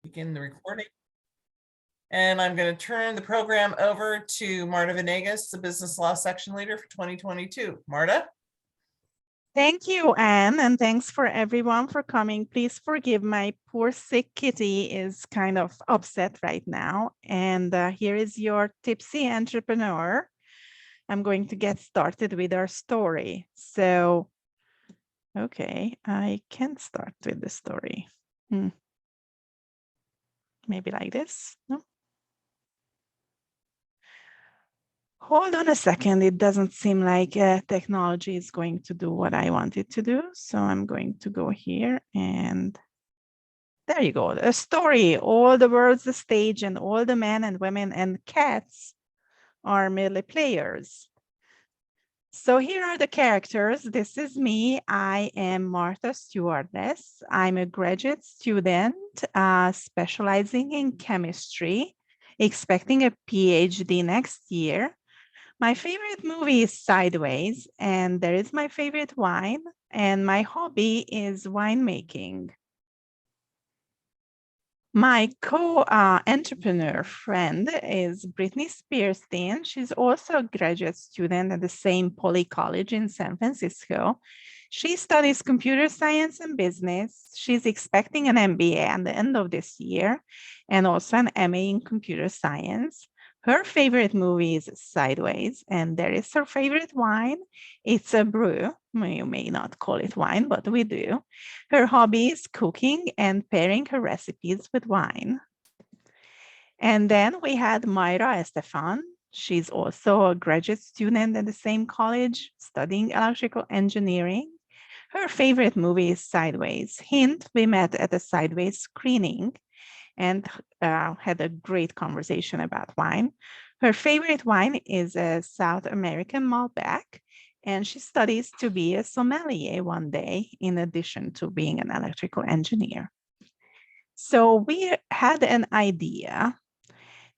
Begin the recording. And I'm going to turn the program over to Marta Vanegas, the business law section leader for 2022. Marta? Thank you, Anne, and thanks for everyone for coming. Please forgive my poor sick kitty is kind of upset right now. And here is your tipsy entrepreneur. I'm going to get started with our story. So, okay, I can start with the story. Maybe like this, no? Hold on a second. It doesn't seem like technology is going to do what I want it to do. So I'm going to go here and there you go. A story. All the world's the stage and all the men and women and cats are merely players. So here are the characters. This is me. I am Marta Stewardess. I'm a graduate student specializing in chemistry, expecting a PhD next year. My favorite movie is Sideways, and there is my favorite wine, and my hobby is winemaking. My co-entrepreneur friend is Brittany Spearstein. She's also a graduate student at the same Poly College in San Francisco. She studies computer science and business. She's expecting an MBA at the end of this year and also an MA in computer science. Her favorite movie is Sideways, and there is her favorite wine. It's a brew. You may not call it wine, but we do. Her hobby is cooking and pairing her recipes with wine. And then we had Mayra Estefan. She's also a graduate student at the same college studying electrical engineering. Her favorite movie is Sideways. Hint, we met at a Sideways screening and had a great conversation about wine. Her favorite wine is a South American Malbec, and she studies to be a sommelier one day, in addition to being an electrical engineer. So we had an idea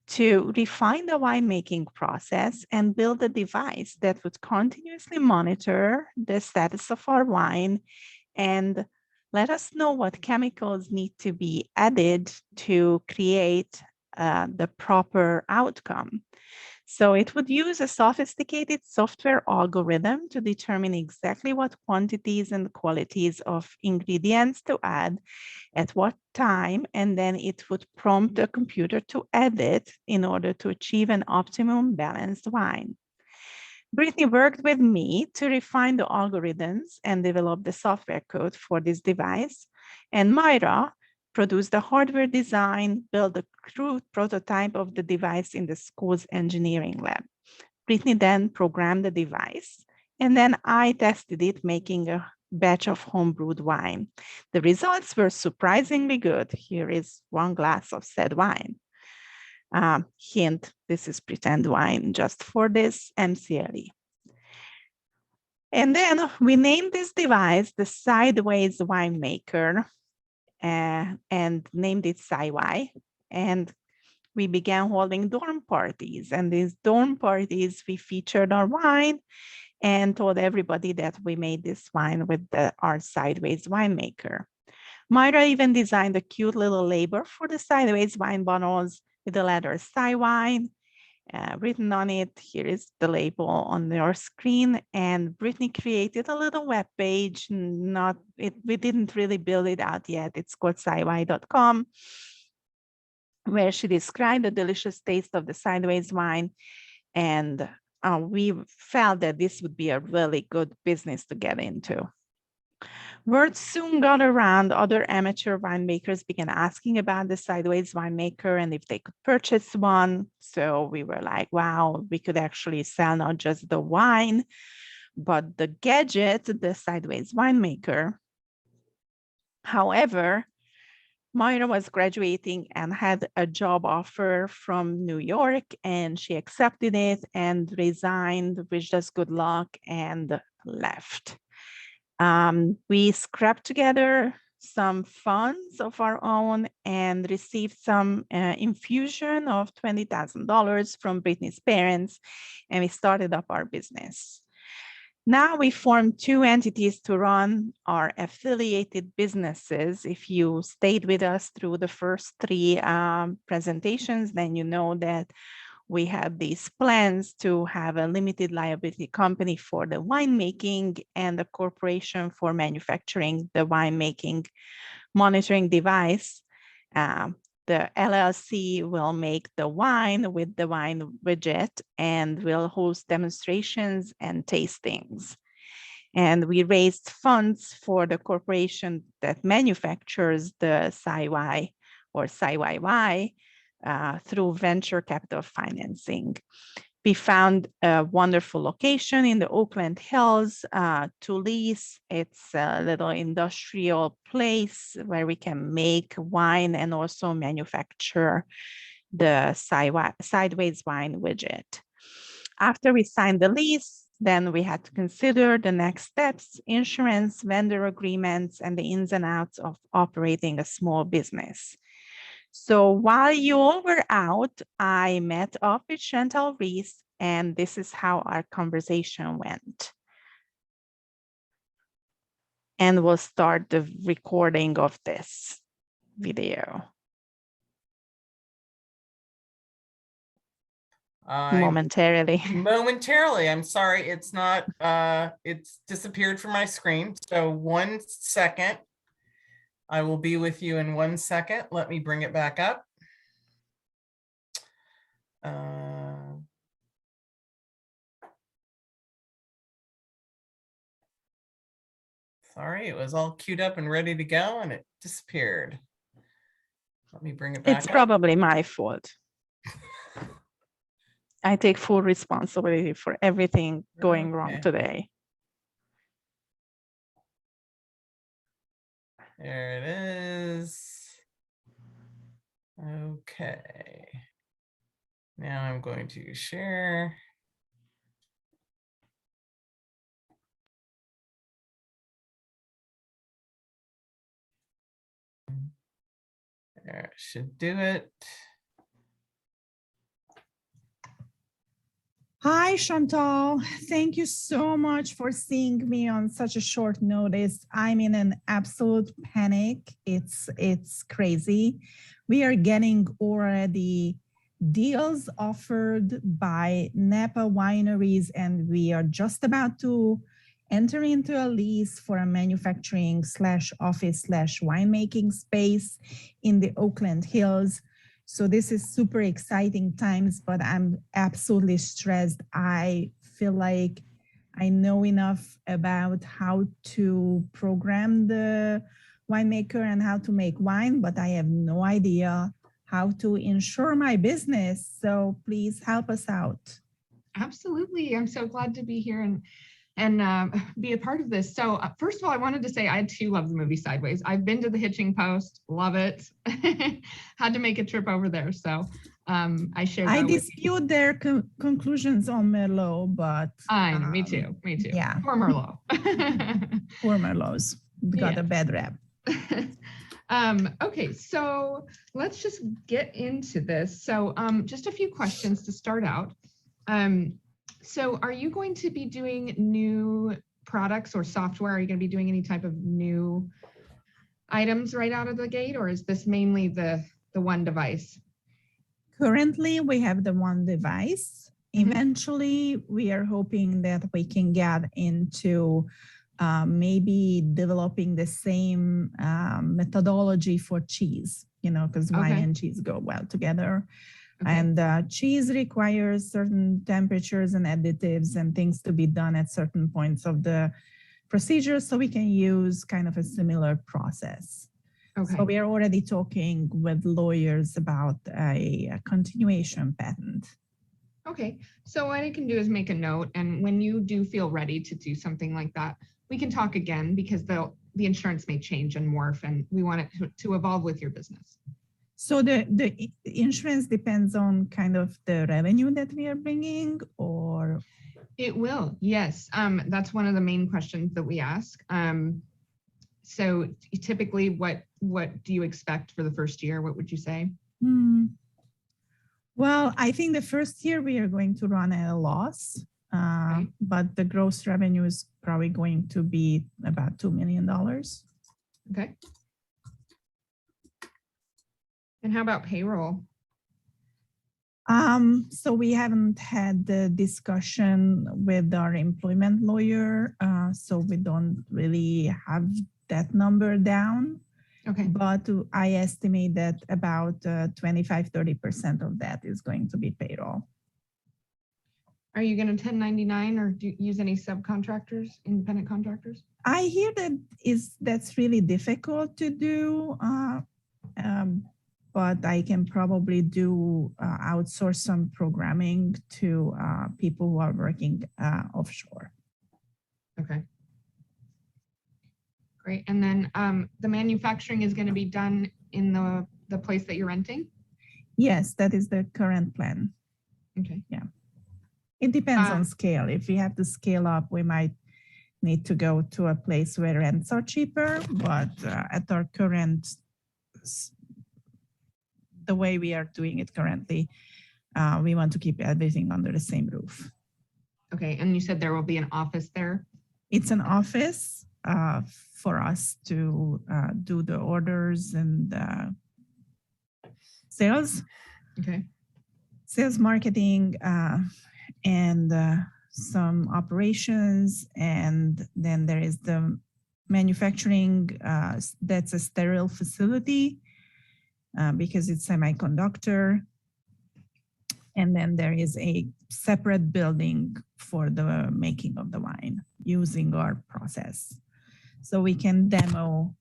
to refine the winemaking process and build a device that would continuously monitor the status of our wine and let us know what chemicals need to be added to create the proper outcome. So it would use a sophisticated software algorithm to determine exactly what quantities and qualities of ingredients to add at what time, and then it would prompt the computer to add it in order to achieve an optimum balanced wine. Brittany worked with me to refine the algorithms and develop the software code for this device. And Mayra produced the hardware design, built a crude prototype of the device in the school's engineering lab. Brittany then programmed the device, and then I tested it, making a batch of homebrewed wine. The results were surprisingly good. Here is one glass of said wine. Hint, this is pretend wine just for this MCLE. And then we named this device the Sideways Winemaker and named it SciWi. And we began holding dorm parties. And these dorm parties, we featured our wine and told everybody that we made this wine with our Sideways Winemaker. Mayra even designed a cute little label for the Sideways wine bottles with the letter SciWine written on it. Here is the label on your screen. And Brittany created a little web page. We didn't really build it out yet. It's called sciwi.com, where she described the delicious taste of the Sideways wine. And we felt that this would be a really good business to get into. Word soon got around. Other amateur winemakers began asking about the Sideways Winemaker and if they could purchase one. So we were like, wow, we could actually sell not just the wine, but the gadget, the Sideways Winemaker. However, Mayra was graduating and had a job offer from New York, and she accepted it and resigned, wished us good luck, and left. We scrapped together some funds of our own and received some infusion of $20,000 from Brittany's parents, and we started up our business. Now we form two entities to run our affiliated businesses. If you stayed with us through the first three presentations, then you know that we had these plans to have a limited liability company for the winemaking and a corporation for manufacturing the winemaking monitoring device. The LLC will make the wine with the wine widget and will host demonstrations and tastings. And we raised funds for the corporation that manufactures the SciY or SciYY through venture capital financing. We found a wonderful location in the Oakland Hills to lease. It's a little industrial place where we can make wine and also manufacture the sideways wine widget. After we signed the lease, then we had to consider the next steps, insurance, vendor agreements, and the ins and outs of operating a small business. So while you all were out, I met up with Chantal, Rees, and this is how our conversation went. And we'll start the recording of this video momentarily. Momentarily, I'm sorry, it's not, it's disappeared from my screen. So 1 second. I will be with you in 1 second. Let me bring it back up. Sorry, it was all queued up and ready to go and it disappeared. Let me bring it back up. It's probably my fault. I take full responsibility for everything going wrong today. There it is. Okay. Now I'm going to share. There, it should do it. Hi, Chantal. Thank you so much for seeing me on such a short notice. I'm in an absolute panic. It's crazy. We are getting already deals offered by Napa wineries, and we are just about to enter into a lease for a manufacturing / office / winemaking space in the Oakland Hills. So this is super exciting times, but I'm absolutely stressed. I feel like I know enough about how to program the winemaker and how to make wine, but I have no idea how to insure my business. So please help us out. Absolutely. I'm so glad to be here and be a part of this. So first of all, I wanted to say I too love the movie Sideways. I've been to the Hitching Post, love it. Had to make a trip over there. So I shared that. I dispute their conclusions on Merlot, but I know, me too. Yeah. Poor Merlot. Poor Merlots got a bad rap. Okay, so let's just get into this. So just a few questions to start out. So are you going to be doing new products or software? Are you going to be doing any type of new items right out of the gate, or is this mainly the one device? Currently, we have the one device. Eventually, we are hoping that we can get into maybe developing the same methodology for cheese, because wine and cheese go well together. Okay. And cheese requires certain temperatures and additives and things to be done at certain points of the procedure, so we can use kind of a similar process. Okay. So we are already talking with lawyers about a continuation patent. Okay, so what I can do is make a note, and when you do feel ready to do something like that, we can talk again, because the insurance may change and morph, and we want it to evolve with your business. So the insurance depends on kind of the revenue that we are bringing, or? It will, yes. That's one of the main questions that we ask. So typically, what do you expect for the first year? What would you say? Well, I think the first year we are going to run at a loss. Okay. But the gross revenue is probably going to be about $2 million. Okay. And how about payroll? So we haven't had the discussion with our employment lawyer, so we don't really have that number down. Okay. But I estimate that about 25-30% of that is going to be payroll. Are you going to 1099 or do you use any subcontractors, independent contractors? I hear that's really difficult to do, but I can probably do outsource some programming to people who are working offshore. Okay. Great. And then the manufacturing is going to be done in the place that you're renting? Yes, that is the current plan. Okay. Yeah. It depends on scale. If we have to scale up, we might need to go to a place where rents are cheaper, but at our current, the way we are doing it currently, we want to keep everything under the same roof. Okay. And you said there will be an office there? It's an office for us to do the orders and sales. Okay. Sales, marketing, and some operations. And then there is the manufacturing. That's a sterile facility because it's semiconductor. And then there is a separate building for the making of the wine using our process. So we can demo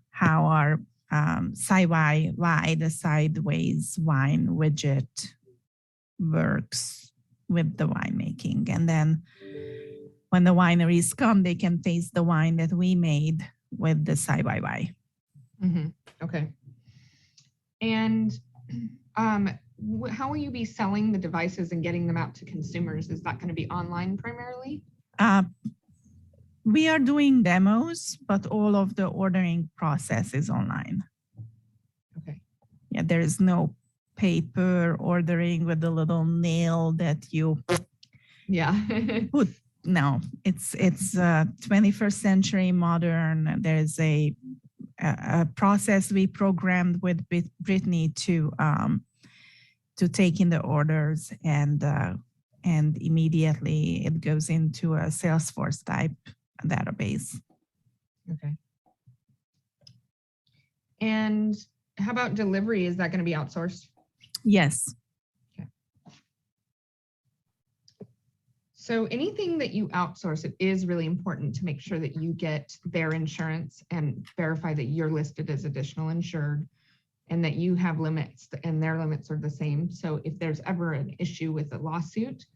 how our the sideways wine widget works with the winemaking. And then when the wineries come, they can taste the wine that we made with the side-by-by. Mm-hmm. Okay. And how will you be selling the devices and getting them out to consumers? Is that going to be online primarily? We are doing demos, but all of the ordering process is online. Okay. Yeah, there is no paper ordering with the little nail that you Yeah. put. No, it's 21st century modern. There's a process we programmed with Brittany to take in the orders, and immediately it goes into a Salesforce type database. Okay. And how about delivery? Is that going to be outsourced? Yes. Okay. So anything that you outsource, it is really important to make sure that you get their insurance and verify that you're listed as additional insured and that you have limits and their limits are the same. So if there's ever an issue with a lawsuit,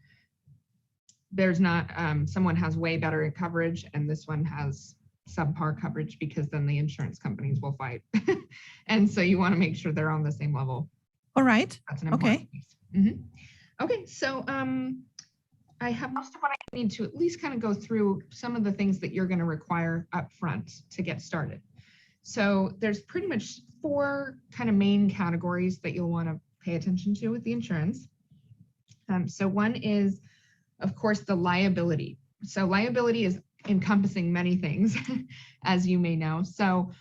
there's not, someone has way better coverage and this one has subpar coverage, because then the insurance companies will fight. And so you want to make sure they're on the same level. All right. That's an important Okay. piece. Mm-hmm. Okay, so I have most of what I need to at least kind of go through some of the things that you're going to require up front to get started. So there's pretty much 4 kind of main categories that you'll want to pay attention to with the insurance. So one is, of course, the liability. So liability is encompassing many things, as you may know. So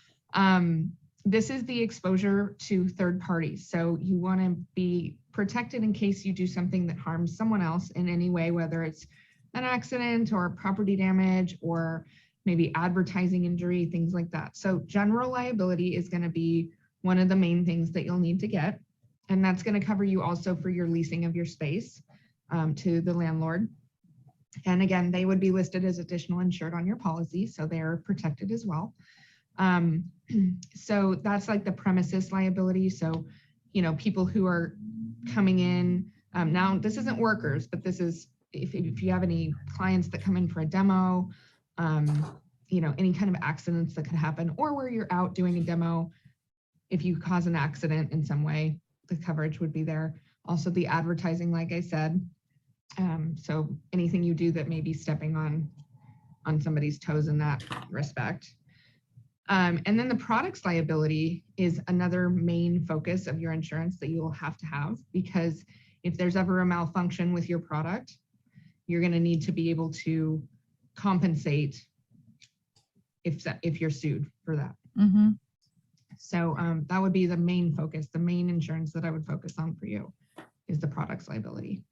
this is the exposure to third parties. So you want to be protected in case you do something that harms someone else in any way, whether it's an accident or property damage or maybe advertising injury, things like that. So general liability is going to be one of the main things that you'll need to get. And that's going to cover you also for your leasing of your space to the landlord. And again, they would be listed as additional insured on your policy, so they're protected as well. So that's like the premises liability. So, you know, people who are coming in, now this isn't workers, but this is if you have any clients that come in for a demo, you know, any kind of accidents that could happen, or where you're out doing a demo, if you cause an accident in some way, the coverage would be there. Also the advertising, like I said. So anything you do that may be stepping on somebody's toes in that respect. And then the products liability is another main focus of your insurance that you will have to have, because if there's ever a malfunction with your product, you're going to need to be able to compensate if you're sued for that. Mhm. So that would be the main focus. The main insurance that I would focus on for you is the product's liability.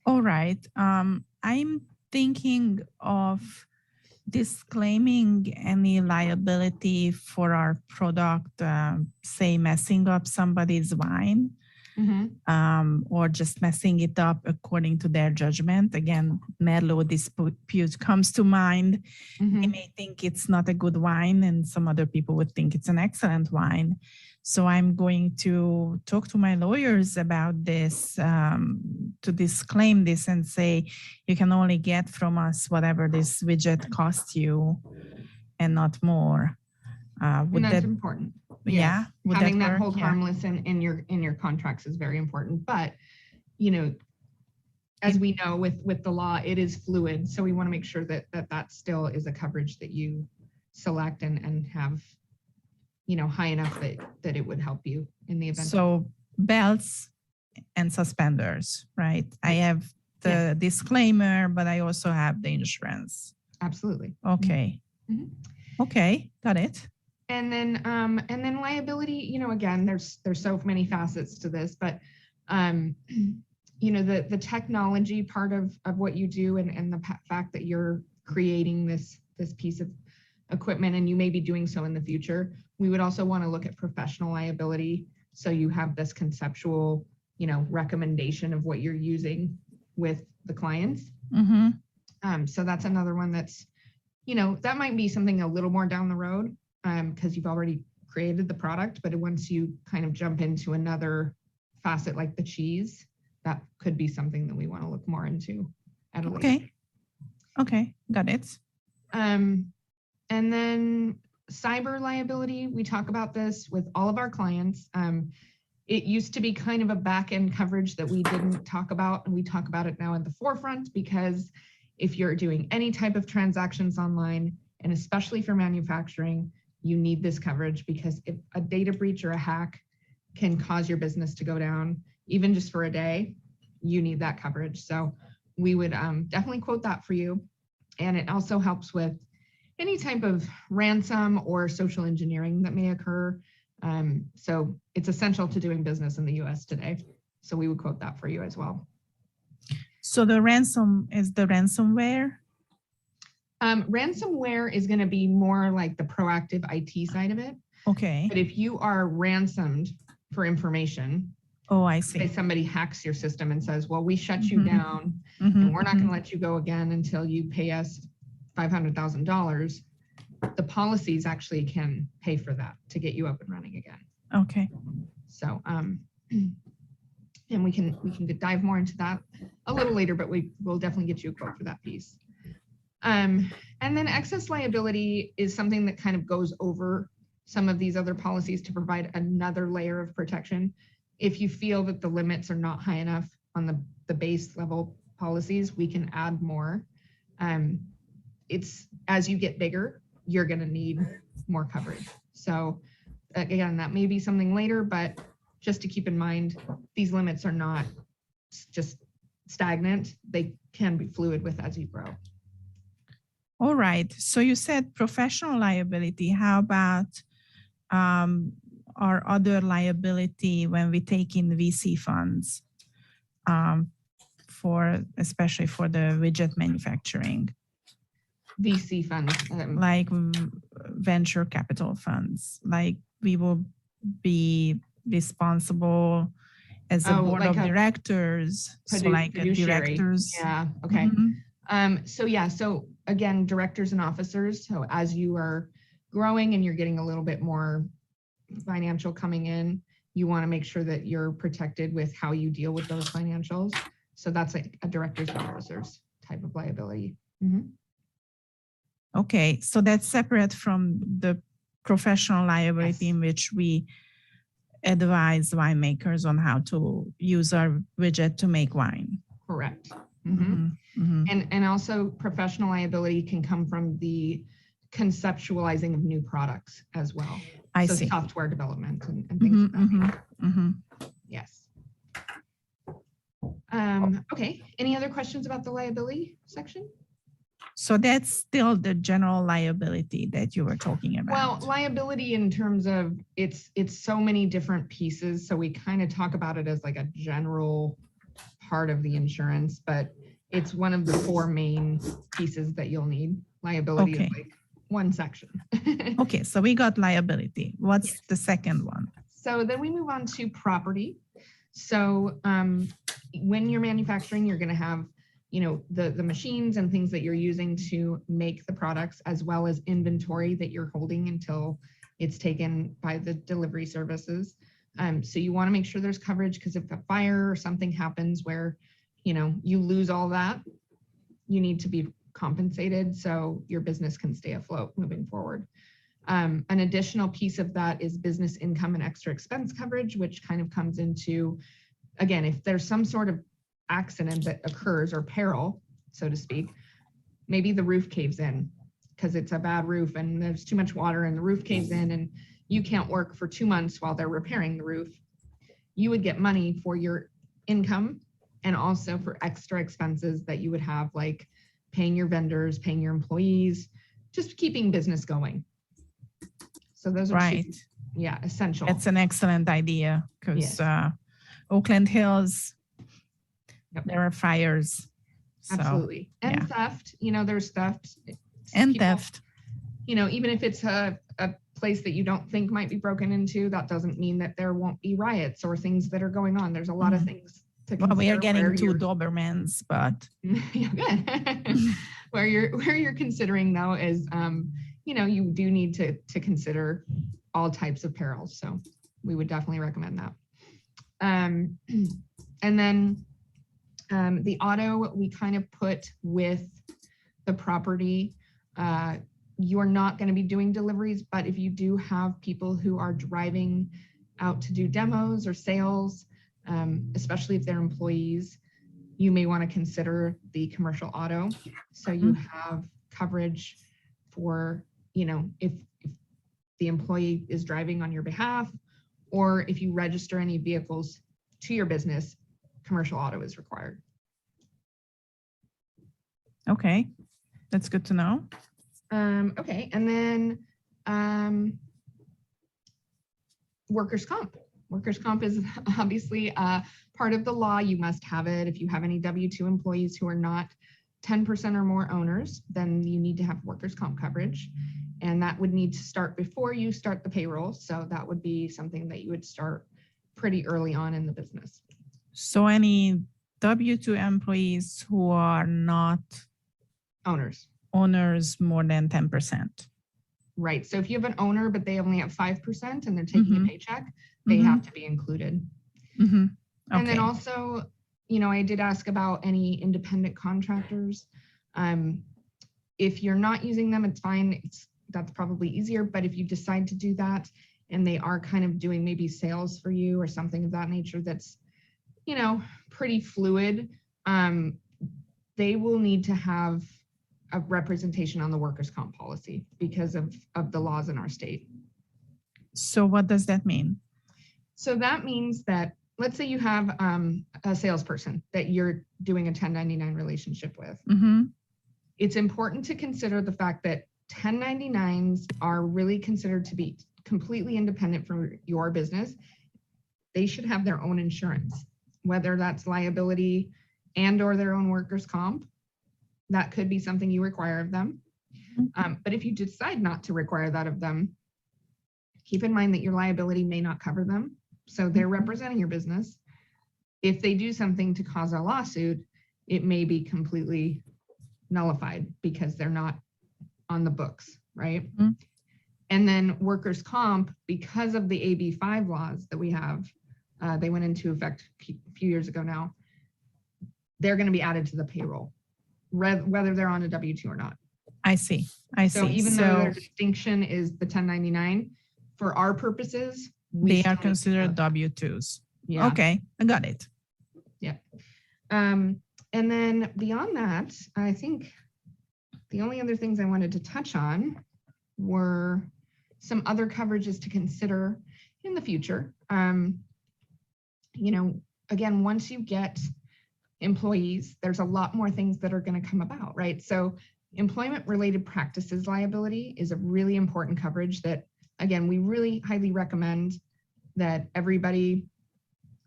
All right. I'm thinking of disclaiming any liability for our product, say messing up somebody's wine, or just messing it up according to their judgment. Again, Merlot dispute comes to mind. They may think it's not a good wine, and some other people would think it's an excellent wine. So I'm going to talk to my lawyers about this, to disclaim this and say, you can only get from us whatever this widget costs you and not more. And Would that's that, important. yeah, would Having that work? hold Yeah. harmless in your contracts is very important. But, you know, as we know with the law, it is fluid. So we want to make sure that still is a coverage that you select and have, you know, high enough that it would help you in the event. So belts and suspenders, right? I have the disclaimer, but I also have the insurance. Absolutely. Okay. Mhm. Okay, got it. And then liability, you know, again, there's so many facets to this, but you know, the technology part of what you do and the fact that you're creating this piece of equipment and you may be doing so in the future, we would also want to look at professional liability. So you have this conceptual, you know, recommendation of what you're using with the clients. So that's another one that's, you know, that might be something a little more down the road because you've already created the product, but once you kind of jump into another facet like the cheese, that could be something that we want to look more into at a later date. Okay, got it. And then cyber liability, we talk about this with all of our clients. It used to be kind of a back-end coverage that we didn't talk about, and we talk about it now at the forefront because if you're doing any type of transactions online, and especially for manufacturing, you need this coverage because if a data breach or a hack can cause your business to go down, even just for a day, you need that coverage. So we would definitely quote that for you. And it also helps with any type of ransom or social engineering that may occur. So it's essential to doing business in the US today. So we would quote that for you as well. So the ransom is the ransomware? Ransomware is going to be more like the proactive IT side of it. Okay. But if you are ransomed for information, Oh, I see. say somebody hacks your system and says, well, we shut you down and we're not going to let you go again until you pay us $500,000. The policies actually can pay for that to get you up and running again. Okay. So, and we can dive more into that a little later, but we will definitely get you a quote for that piece. And then excess liability is something that kind of goes over some of these other policies to provide another layer of protection. If you feel that the limits are not high enough on the base level policies, we can add more. It's as you get bigger, you're going to need more coverage. So again, that may be something later, but just to keep in mind, these limits are not just stagnant. They can be fluid with as you grow. All right. So you said professional liability. How about our other liability when we take in VC funds especially for the widget manufacturing? VC funds. Like venture capital funds, like we will be responsible as a board like of directors. So like directors. Yeah, okay. So again, directors and officers. So as you are growing and you're getting a little bit more financial coming in, you want to make sure that you're protected with how you deal with those financials. So that's like a directors and officers type of liability. Okay, so that's separate from the professional liability in which we advise winemakers on how to use our widget to make wine. Correct. And also professional liability can come from the conceptualizing of new products as well. I see. Software development and things like that. Yes. Okay, any other questions about the liability section? So that's still the general liability that you were talking Well, about. liability in terms of it's so many different pieces. So we kind of talk about it as like a general part of the insurance, but it's one of the four main pieces that you'll need. Liability Okay. is like one section. Okay, so we got liability. What's Yes. the second one? So then we move on to property. So when you're manufacturing, you're going to have, you know, the machines and things that you're using to make the products, as well as inventory that you're holding until it's taken by the delivery services. So you want to make sure there's coverage, because if a fire or something happens where, you know, you lose all that, you need to be compensated so your business can stay afloat moving forward. An additional piece of that is business income and extra expense coverage, which kind of comes into, again, if there's some sort of accident that occurs or peril, so to speak, maybe the roof caves in because it's a bad roof and there's too much water and the roof caves in and you can't work for 2 months while they're repairing the roof. You would get money for your income and also for extra expenses that you would have, like paying your vendors, paying your employees, just keeping business going. So those are Right. two, yeah, essential. That's an excellent idea because Yes. Oakland Hills, Yep. there are fires. So, Absolutely. And yeah. theft, you know, there's theft. and People- theft. You know, even if it's a place that you don't think might be broken into, that doesn't mean that there won't be riots or things that are going on. There's a lot of Mhm. things to Well, we are consider getting where two you're- Dobermans, but Yeah, good. where you're considering though is, you know, you do need to consider all types of perils. So we would definitely recommend that. And then the auto we kind of put with the property. You're not going to be doing deliveries, but if you do have people who are driving out to do demos or sales, especially if they're employees, you may want to consider the commercial auto. So you have coverage for, you know, if the employee is driving on your behalf, or if you register any vehicles to your business, commercial auto is required. okay, that's good to know. Okay, and then workers' comp. Workers' comp is obviously part of the law. You must have it. If you have any W-2 employees who are not 10% or more owners, then you need to have workers' comp coverage. And that would need to start before you start the payroll. So that would be something that you would start pretty early on in the business. So any W-2 employees who are not Owners. owners more than 10%. Right. So if you have an owner, but they only have 5% and they're taking Mhm. a paycheck, they have to be included. Mm-hmm. And then Okay. also, you know, I did ask about any independent contractors. If you're not using them, it's fine. That's probably easier. But if you decide to do that and they are kind of doing maybe sales for you or something of that nature that's, you know, pretty fluid, they will need to have a representation on the workers' comp policy because of the laws in our state. So what does that mean? So that means that, let's say you have a salesperson that you're doing a 1099 relationship with. Mm-hmm. It's important to consider the fact that 1099s are really considered to be completely independent from your business. They should have their own insurance, whether that's liability and or their own workers' comp. That could be something you require of them. But if you decide not to require that of them, keep in mind that your liability may not cover them. So they're representing your business. If they do something to cause a lawsuit, it may be completely nullified because they're not on the books, right? Mhm. And then workers' comp, because of the AB5 laws that we have, they went into effect a few years ago now, they're going to be added to the payroll, whether they're on a W-2 or not. I see. I So see. even though So their distinction is the 1099, for our purposes, we they still are need to considered know that. W-2s. Yeah. Okay, I got it. And then beyond that, I think the only other things I wanted to touch on were some other coverages to consider in the future. You know, again, once you get employees, there's a lot more things that are going to come about, right? So employment related practices liability is a really important coverage that, again, we really highly recommend that everybody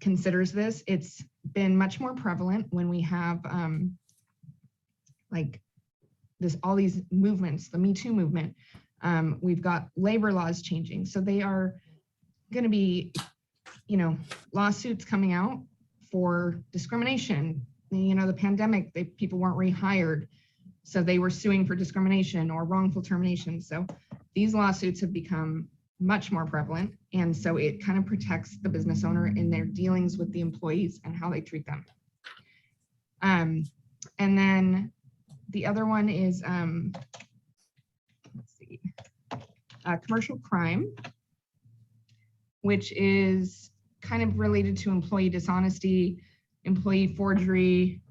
considers this. It's been much more prevalent when we have like all these movements, the Me Too movement. We've got labor laws changing. So they are going to be, you know, lawsuits coming out for discrimination. You know, the pandemic, people weren't rehired. So they were suing for discrimination or wrongful termination. So these lawsuits have become much more prevalent. And so it kind of protects the business owner in their dealings with the employees and how they treat them. And then the other one is, let's see, commercial crime, which is kind of related to employee dishonesty, employee forgery,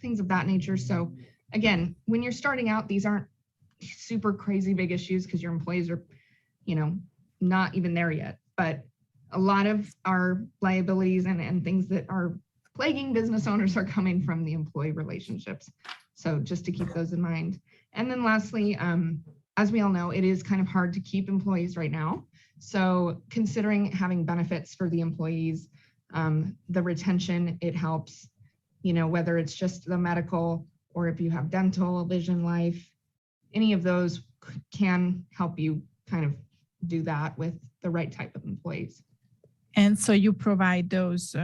things of that nature. So again, when you're starting out, these aren't super crazy big issues because your employees are, you know, not even there yet. But a lot of our liabilities and things that are plaguing business owners are coming from the employee relationships. So just to keep those in mind. And then lastly, as we all know, it is kind of hard to keep employees right now. So considering having benefits for the employees, the retention, it helps, you know, whether it's just the medical or if you have dental, vision, life, any of those can help you kind of do that with the right type of employees. And so you provide those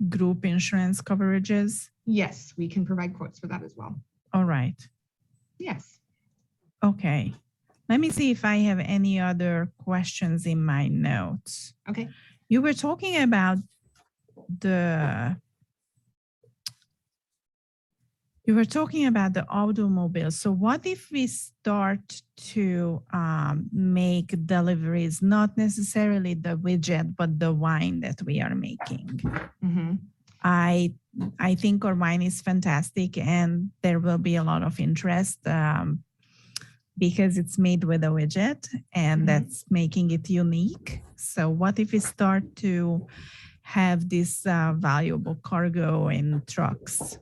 group insurance coverages? Yes, we can provide quotes for that as well. All right. Yes. Okay. Let me see if I have any other questions in my notes. Okay. You were talking about the automobile. So what if we start to make deliveries, not necessarily the widget, but the wine that we are making? Mm-hmm. I think our wine is fantastic and there will be a lot of interest because it's made with a widget and that's making it unique. So what if we start to have this valuable cargo in trucks?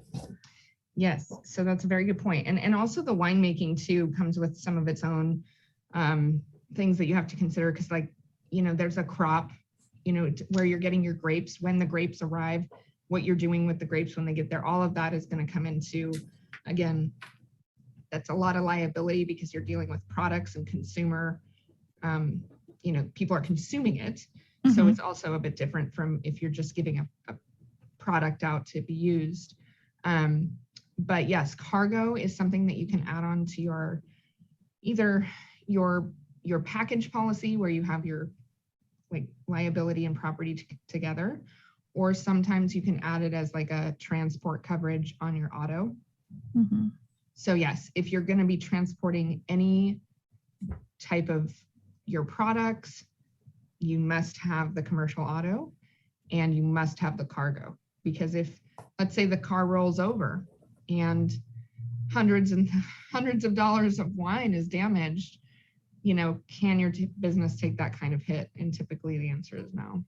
Yes, so that's a very good point. And also the winemaking too comes with some of its own things that you have to consider because, like, you know, there's a crop, you know, where you're getting your grapes, when the grapes arrive, what you're doing with the grapes when they get there, all of that is going to come into, again, that's a lot of liability because you're dealing with products and consumer, you know, people are consuming it. So it's also a bit different from if you're just giving a product out to be used. But yes, cargo is something that you can add on to your, either your package policy where you have your like liability and property together, or sometimes you can add it as like a transport coverage on your auto. So yes, if you're going to be transporting any type of your products, you must have the commercial auto and you must have the cargo, because if, let's say the car rolls over and hundreds and hundreds of dollars of wine is damaged, you know, can your business take that kind of hit? And typically the answer is no.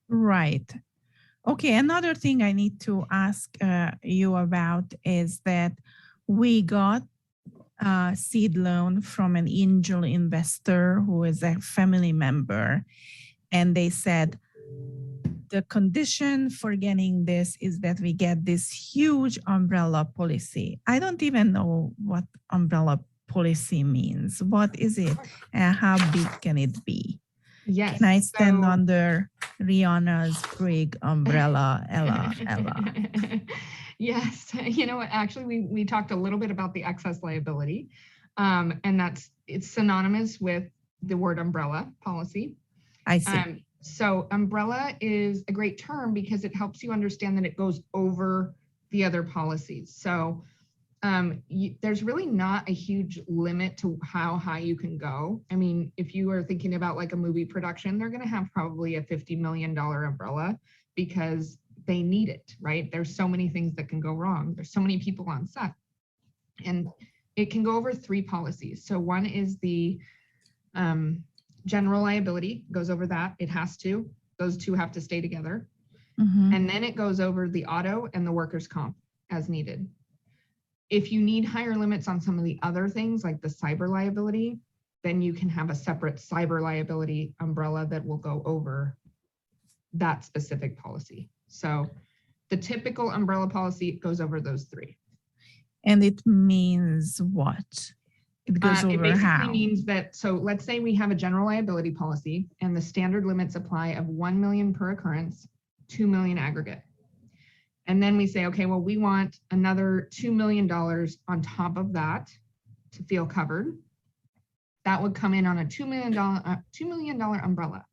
Right. Okay, another thing I need to ask you about is that we got a seed loan from an angel investor who is a family member, and they said the condition for getting this is that we get this huge umbrella policy. I don't even know what umbrella policy means. What is it and how big can it be? Yes. Can I stand under Rihanna's big umbrella, Ella? Yes. You know what? Actually, we talked a little bit about the excess liability, and it's synonymous with the word umbrella policy. I see. So umbrella is a great term because it helps you understand that it goes over the other policies. So there's really not a huge limit to how high you can go. I mean, if you are thinking about like a movie production, they're going to have probably a $50 million umbrella because they need it, right? There's so many things that can go wrong. There's so many people on set, and it can go over 3 policies. So one is the general liability, goes over that. It has to. Those two have to stay together. Mhm. And then it goes over the auto and the workers' comp as needed. If you need higher limits on some of the other things like the cyber liability, then you can have a separate cyber liability umbrella that will go over that specific policy. So the typical umbrella policy goes over those three. And it means what? It goes It over basically how? means that, so let's say we have a general liability policy and the standard limits apply of 1 million per occurrence, 2 million aggregate. And then we say, okay, well, we want another $2 million on top of that to feel covered. That would come in on a $2 million umbrella.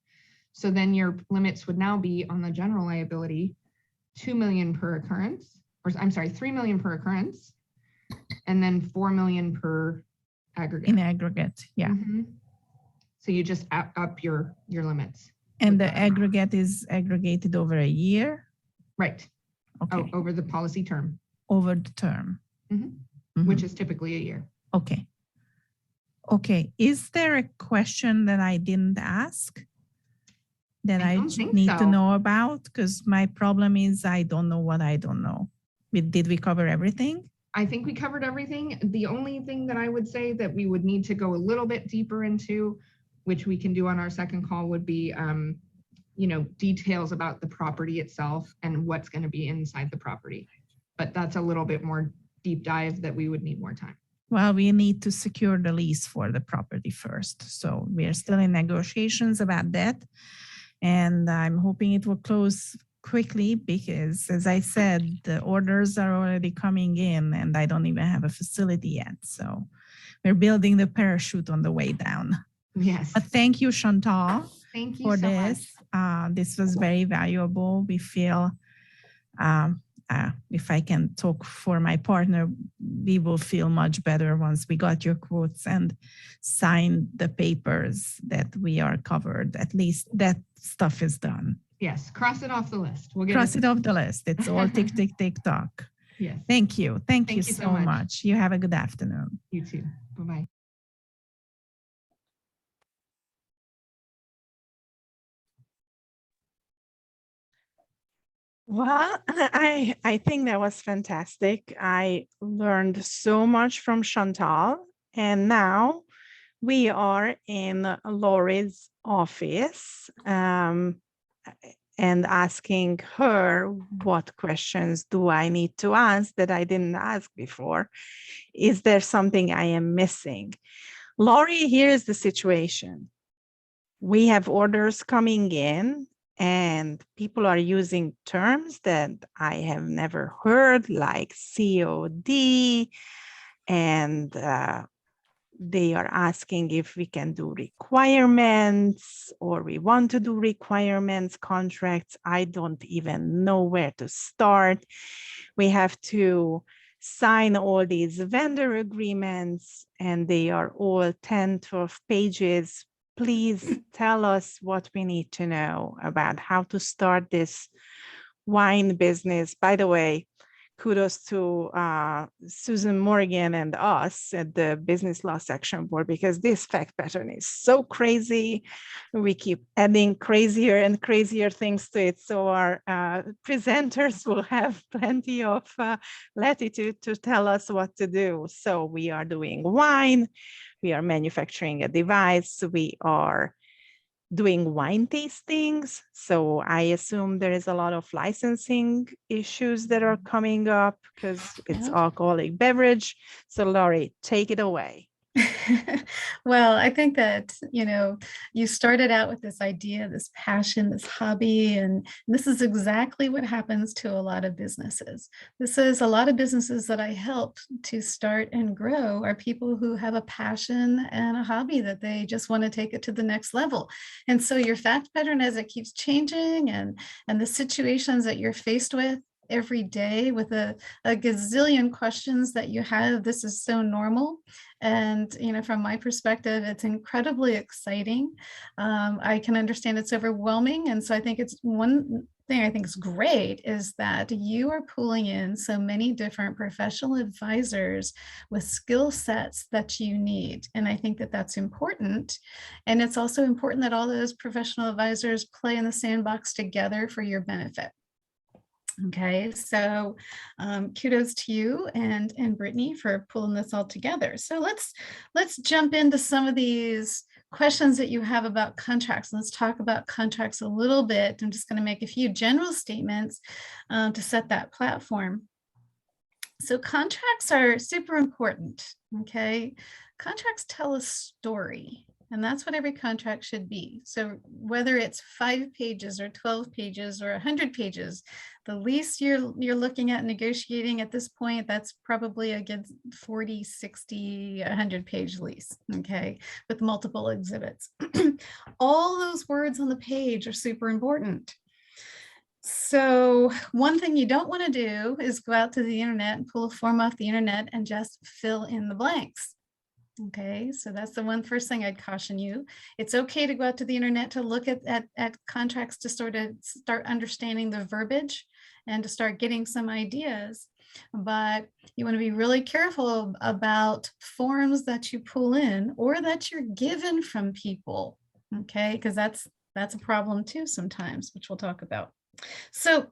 So then your limits would now be on the general liability, 2 million per occurrence, or I'm sorry, 3 million per occurrence, and then 4 million per aggregate. In aggregate, yeah. Mhm. So you just up your limits. And with the that amount. aggregate is aggregated over a year? Right. Okay, Over the policy term, over the term. Mhm. Mhm. which is typically a year. Okay. Okay, is there a question that I didn't ask that I I don't think need to so. know about? Because my problem is I don't know what I don't know. Did we cover everything? I think we covered everything. The only thing that I would say that we would need to go a little bit deeper into, which we can do on our second call, would be, details about the property itself and what's going to be inside the property. But that's a little bit more deep dive that we would need more time. Well, we need to secure the lease for the property first. So we are still in negotiations about that. And I'm hoping it will close quickly because, as I said, the orders are already coming in and I don't even have a facility yet. So we're building the parachute on the way down. Yes. But thank you, Chantal, Thank you for so this. much. This was very valuable. We feel, if I can talk for my partner, we will feel much better once we got your quotes and signed the papers that we are covered. At least that stuff is done. Yes, cross it off the list. We'll get Cross it off the list. It's all tick, tick, tick, tock. Yes. Thank you. Thank you you so so much. much. You have a good afternoon. You too. Bye-bye. Well, I think that was fantastic. I learned so much from Chantal, and now we are in Laurie's office and asking her what questions do I need to ask that I didn't ask before. Is there something I am missing? Laurie, here's the situation. We have orders coming in and people are using terms that I have never heard, like COD, and they are asking if we can do requirements or we want to do requirements contracts. I don't even know where to start. We have to sign all these vendor agreements and they are all 10, 12 pages. Please tell us what we need to know about how to start this wine business. By the way, kudos to Susan Morgan and us at the Business Law Section Board, because this fact pattern is so crazy. We keep adding crazier and crazier things to it. So our presenters will have plenty of latitude to tell us what to do. So we are doing wine, we are manufacturing a device, we are doing wine tastings. So I assume there is a lot of licensing issues that are coming up because it's alcoholic beverage. So Laurie, take it away. Well, I think that, you started out with this idea, this passion, this hobby, and this is exactly what happens to a lot of businesses. This is a lot of businesses that I help to start and grow are people who have a passion and a hobby that they just want to take it to the next level. And so your fact pattern, as it keeps changing and the situations that you're faced with every day with a gazillion questions that you have, this is so normal. And, from my perspective, it's incredibly exciting. I can understand it's overwhelming. And so I think it's one thing I think is great is that you are pulling in so many different professional advisors with skill sets that you need. And I think that that's important. And it's also important that all those professional advisors play in the sandbox together for your benefit. Okay, so kudos to you and Brittany for pulling this all together. So let's jump into some of these questions that you have about contracts. Let's talk about contracts a little bit. I'm just going to make a few general statements to set that platform. So contracts are super important. Okay, contracts tell a story. And that's what every contract should be. So whether it's 5 pages or 12 pages or 100 pages, the least you're looking at negotiating at this point, that's probably a good 40, 60, 100-page lease, okay, with multiple exhibits. All those words on the page are super important. So one thing you don't want to do is go out to the internet and pull a form off the internet and just fill in the blanks. Okay, so that's the first thing I'd caution you. It's okay to go out to the internet to look at contracts to sort of start understanding the verbiage and to start getting some ideas. But you want to be really careful about forms that you pull in or that you're given from people. Okay, because that's a problem too sometimes, which we'll talk about. So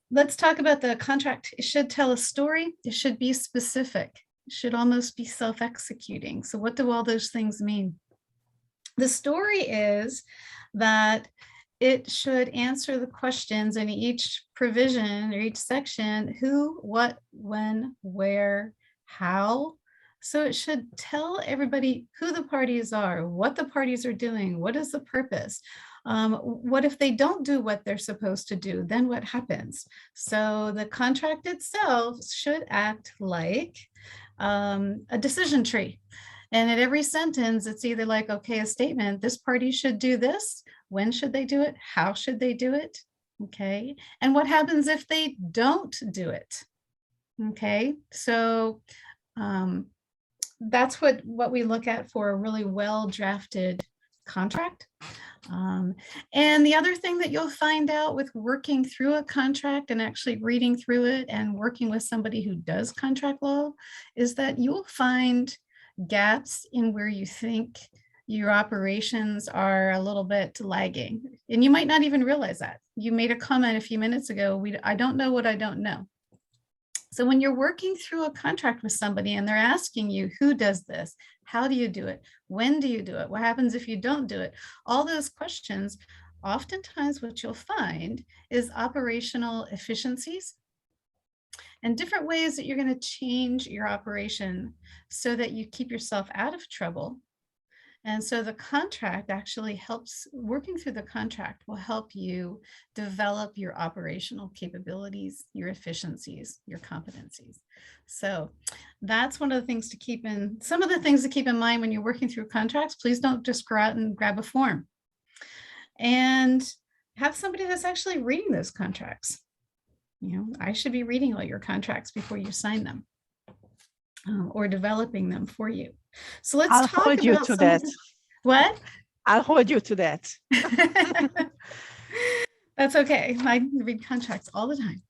let's talk about the contract. It should tell a story. It should be specific. Should almost be self-executing. So what do all those things mean? The story is that it should answer the questions in each provision or each section: who, what, when, where, how. So it should tell everybody who the parties are, what the parties are doing, what is the purpose. What if they don't do what they're supposed to do? Then what happens? So the contract itself should act like a decision tree. And at every sentence, it's either like, okay, a statement, this party should do this. When should they do it? How should they do it? Okay. And what happens if they don't do it? Okay. So that's what we look at for a really well-drafted contract. And the other thing that you'll find out with working through a contract and actually reading through it and working with somebody who does contract law is that you'll find gaps in where you think your operations are a little bit lagging. And you might not even realize that. You made a comment a few minutes ago, I don't know what I don't know. So when you're working through a contract with somebody and they're asking you, who does this? How do you do it? When do you do it? What happens if you don't do it? All those questions, oftentimes what you'll find is operational efficiencies and different ways that you're going to change your operation so that you keep yourself out of trouble. And so the contract actually helps, working through the contract will help you develop your operational capabilities, your efficiencies, your competencies. So that's one of the things to keep in, some of the things to keep in mind when you're working through contracts. Please don't just go out and grab a form. And have somebody that's actually reading those contracts. You know, I should be reading all your contracts before you sign them. Or developing them for you. So let's I'll talk hold you about to that. What? I'll hold you to that. That's okay. I read contracts all the time.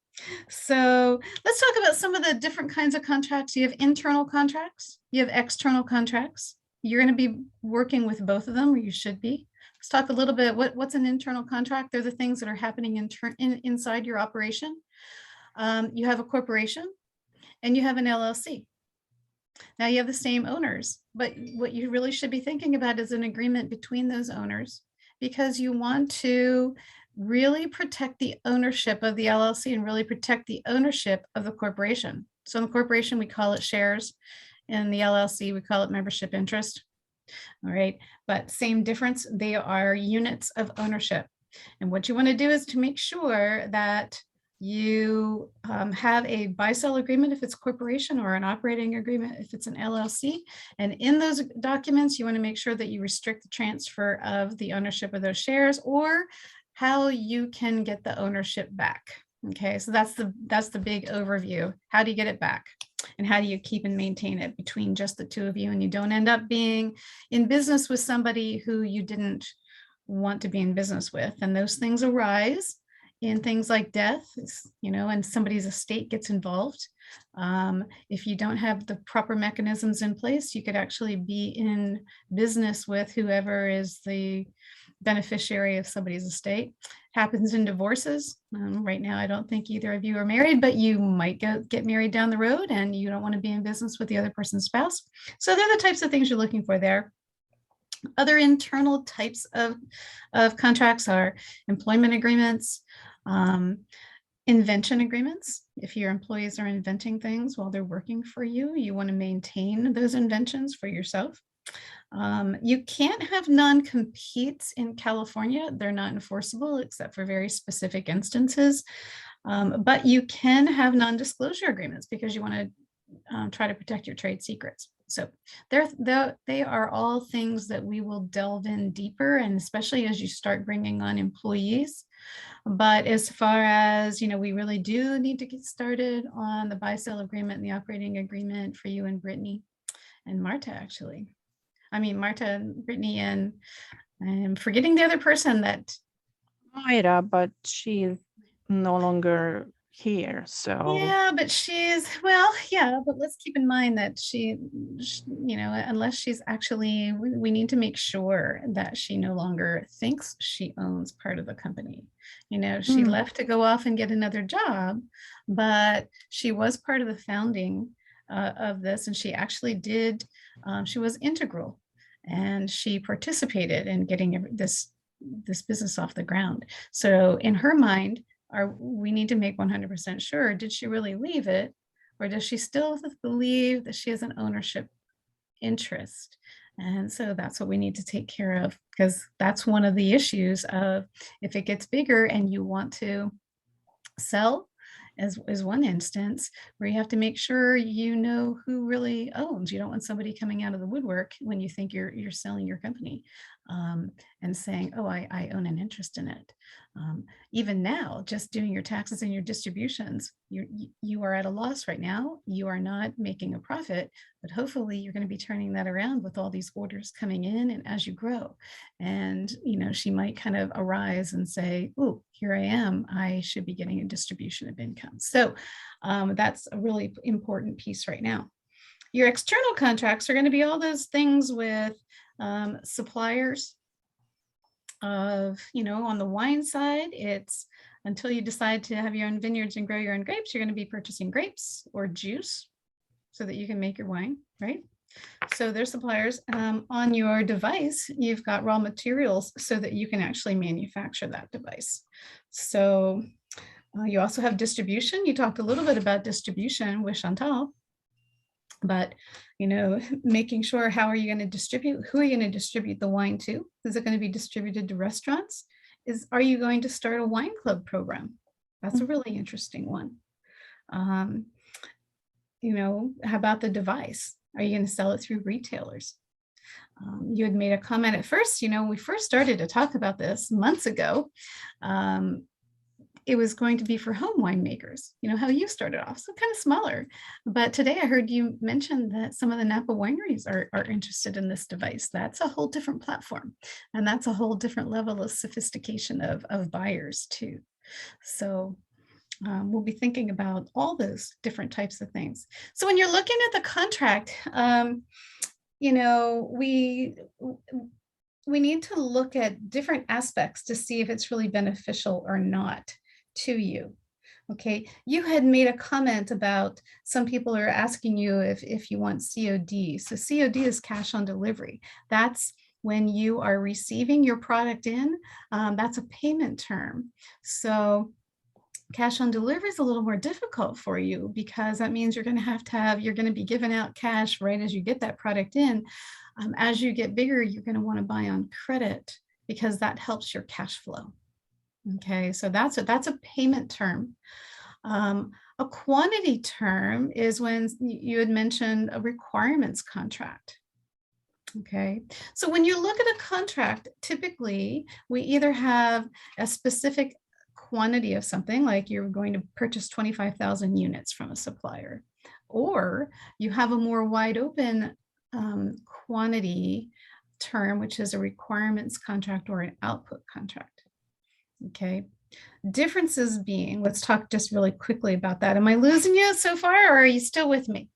So let's talk about some of the different kinds of contracts. You have internal contracts, you have external contracts. You're going to be working with both of them, or you should be. Let's talk a little bit. What's an internal contract? They're the things that are happening inside your operation. You have a corporation and you have an LLC. Now you have the same owners, but what you really should be thinking about is an agreement between those owners, because you want to really protect the ownership of the LLC and really protect the ownership of the corporation. So in the corporation, we call it shares. In the LLC, we call it membership interest. All right, but same difference. They are units of ownership. And what you want to do is to make sure that you have a buy-sell agreement if it's corporation, or an operating agreement if it's an LLC. And in those documents, you want to make sure that you restrict the transfer of the ownership of those shares, or how you can get the ownership back. Okay, so that's the big overview. How do you get it back? And how do you keep and maintain it between just the two of you, and you don't end up being in business with somebody who you didn't want to be in business with? And those things arise in things like death, you know, and somebody's estate gets involved. If you don't have the proper mechanisms in place, you could actually be in business with whoever is the beneficiary of somebody's estate. Happens in divorces. Right now, I don't think either of you are married, but you might get married down the road and you don't want to be in business with the other person's spouse. So they're the types of things you're looking for there. Other internal types of contracts are employment agreements, invention agreements. If your employees are inventing things while they're working for you, you want to maintain those inventions for yourself. You can't have non-competes in California. They're not enforceable except for very specific instances. But you can have non-disclosure agreements because you want to try to protect your trade secrets. So they are all things that we will delve in deeper, and especially as you start bringing on employees. But as far as, we really do need to get started on the buy-sell agreement and the operating agreement for you and Brittany and Marta, actually. I mean, Marta and Brittany, and I'm forgetting the other person that. Moira, but she's no longer here, so. Yeah, but but let's keep in mind that she unless she's actually, we need to make sure that she no longer thinks she owns part of the company. She left to go off and get another job, but she was part of the founding of this, and she actually did, she was integral, and she participated in getting this business off the ground. So in her mind, we need to make 100% sure, did she really leave it, or does she still believe that she has an ownership interest? And so that's what we need to take care of, because that's one of the issues of, if it gets bigger and you want to sell, as one instance, where you have to make sure you know who really owns. You don't want somebody coming out of the woodwork when you think you're selling your company, and saying, oh, I own an interest in it. Even now, just doing your taxes and your distributions, you are at a loss right now. You are not making a profit, but hopefully you're going to be turning that around with all these orders coming in and as you grow. And, she might kind of arise and say, oh, here I am. I should be getting a distribution of income. So that's a really important piece right now. Your external contracts are going to be all those things with suppliers of, on the wine side, it's until you decide to have your own vineyards and grow your own grapes, you're going to be purchasing grapes or juice so that you can make your wine, right? So there's suppliers. On your device, you've got raw materials so that you can actually manufacture that device. So you also have distribution. You talked a little bit about distribution with Chantal. But, making sure, how are you going to distribute? Who are you going to distribute the wine to? Is it going to be distributed to restaurants? Are you going to start a wine club program? That's a really interesting one. How about the device? Are you going to sell it through retailers? You had made a comment at first, when we first started to talk about this months ago, it was going to be for home winemakers, how you started off, so kind of smaller. But today I heard you mention that some of the Napa wineries are interested in this device. That's a whole different platform. And that's a whole different level of sophistication of buyers too. So we'll be thinking about all those different types of things. So when you're looking at the contract, we need to look at different aspects to see if it's really beneficial or not to you. Okay, you had made a comment about some people are asking you if you want COD. So COD is cash on delivery. That's when you are receiving your product in, that's a payment term. So cash on delivery is a little more difficult for you, because that means you're going to be giving out cash right as you get that product in. As you get bigger, you're going to want to buy on credit, because that helps your cash flow. Okay, so that's a payment term. A quantity term is when you had mentioned a requirements contract. Okay, so when you look at a contract, typically we either have a specific quantity of something, like you're going to purchase 25,000 units from a supplier, or you have a more wide open quantity term, which is a requirements contract or an output contract. Okay, differences being, let's talk just really quickly about that. Am I losing you so far, or are you still with me?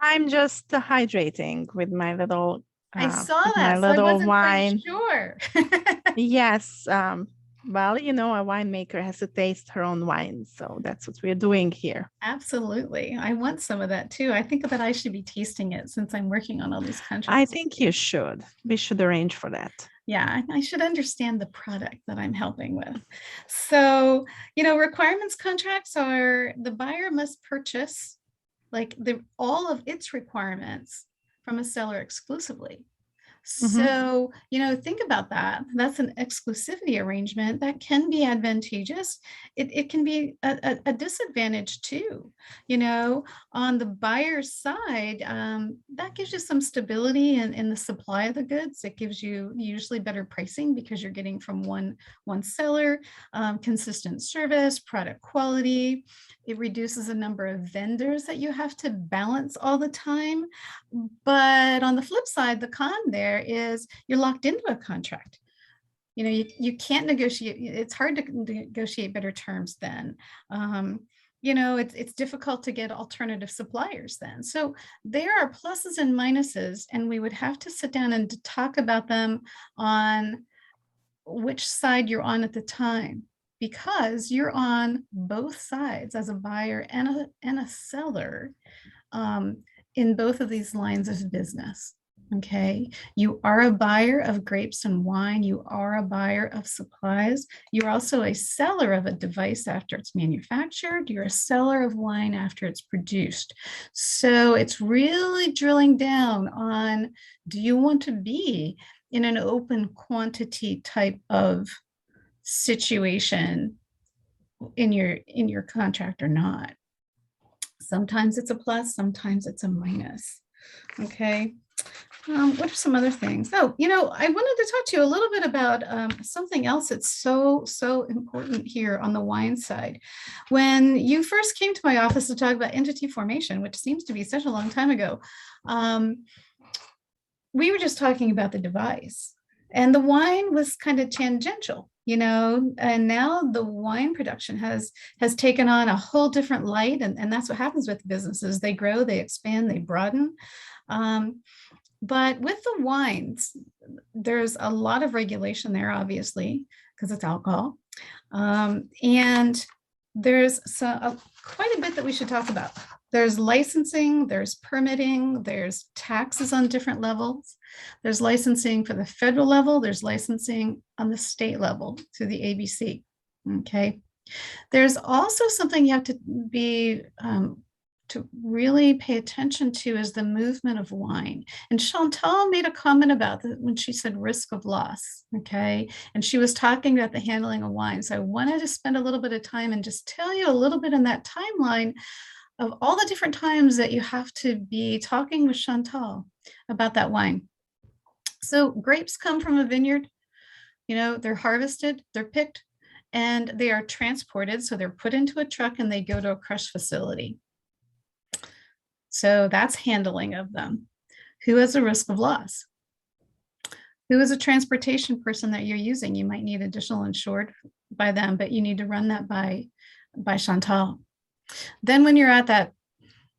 I'm just hydrating with my little I saw with my that, so I little wasn't wine. quite sure. Yes. Well, you know, a winemaker has to taste her own wine. So that's what we're doing here. Absolutely. I want some of that too. I think that I should be tasting it since I'm working on all these I contracts. think you should. We should arrange for that. Yeah, I should understand the product that I'm helping with. So, you know, requirements contracts are the buyer must purchase like all of its requirements from a seller exclusively. So, you know, think about that. That's an exclusivity arrangement that can be advantageous. It can be a disadvantage too. You know, on the buyer's side, that gives you some stability in the supply of the goods. It gives you usually better pricing because you're getting from one seller, consistent service, product quality. It reduces the number of vendors that you have to balance all the time. But on the flip side, the con there is you're locked into a contract. You know, you can't negotiate. It's hard to negotiate better terms then. You know, it's difficult to get alternative suppliers then. So there are pluses and minuses, and we would have to sit down and talk about them on which side you're on at the time, because you're on both sides as a buyer and a seller in both of these lines of business. Okay, you are a buyer of grapes and wine. You are a buyer of supplies. You're also a seller of a device after it's manufactured. You're a seller of wine after it's produced. So it's really drilling down on, do you want to be in an open quantity type of situation in your contract or not? Sometimes it's a plus, sometimes it's a minus. Okay. What are some other things? Oh, you know, I wanted to talk to you a little bit about something else that's so important here on the wine side. When you first came to my office to talk about entity formation, which seems to be such a long time ago, we were just talking about the device, and the wine was kind of tangential, you know, and now the wine production has taken on a whole different light, and that's what happens with businesses. They grow, they expand, they broaden. But with the wines, there's a lot of regulation there, obviously, because it's alcohol. And there's quite a bit that we should talk about. There's licensing, there's permitting, there's taxes on different levels. There's licensing for the federal level, there's licensing on the state level through the ABC, okay? There's also something you have to be, to really pay attention to, is the movement of wine. And Chantal made a comment about that when she said risk of loss, okay? And she was talking about the handling of wine. So I wanted to spend a little bit of time and just tell you a little bit in that timeline of all the different times that you have to be talking with Chantal about that wine. So grapes come from a vineyard, you know, they're harvested, they're picked, and they are transported. So they're put into a truck and they go to a crush facility. So that's handling of them. Who has a risk of loss? Who is a transportation person that you're using? You might need additional insured by them, but you need to run that by Chantal. Then when you're at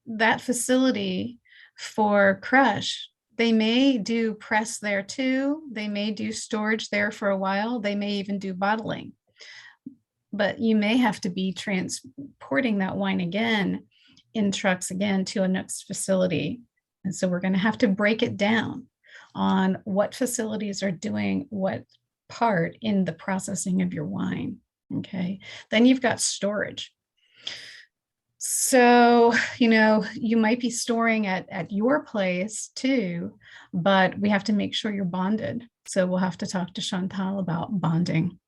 that facility for crush, they may do press there too. They may do storage there for a while. They may even do bottling. But you may have to be transporting that wine again in trucks again to a next facility. And so we're going to have to break it down on what facilities are doing what part in the processing of your wine. Okay. Then you've got storage. So, you know, you might be storing at your place too, but we have to make sure you're bonded. So we'll have to talk to Chantal about bonding.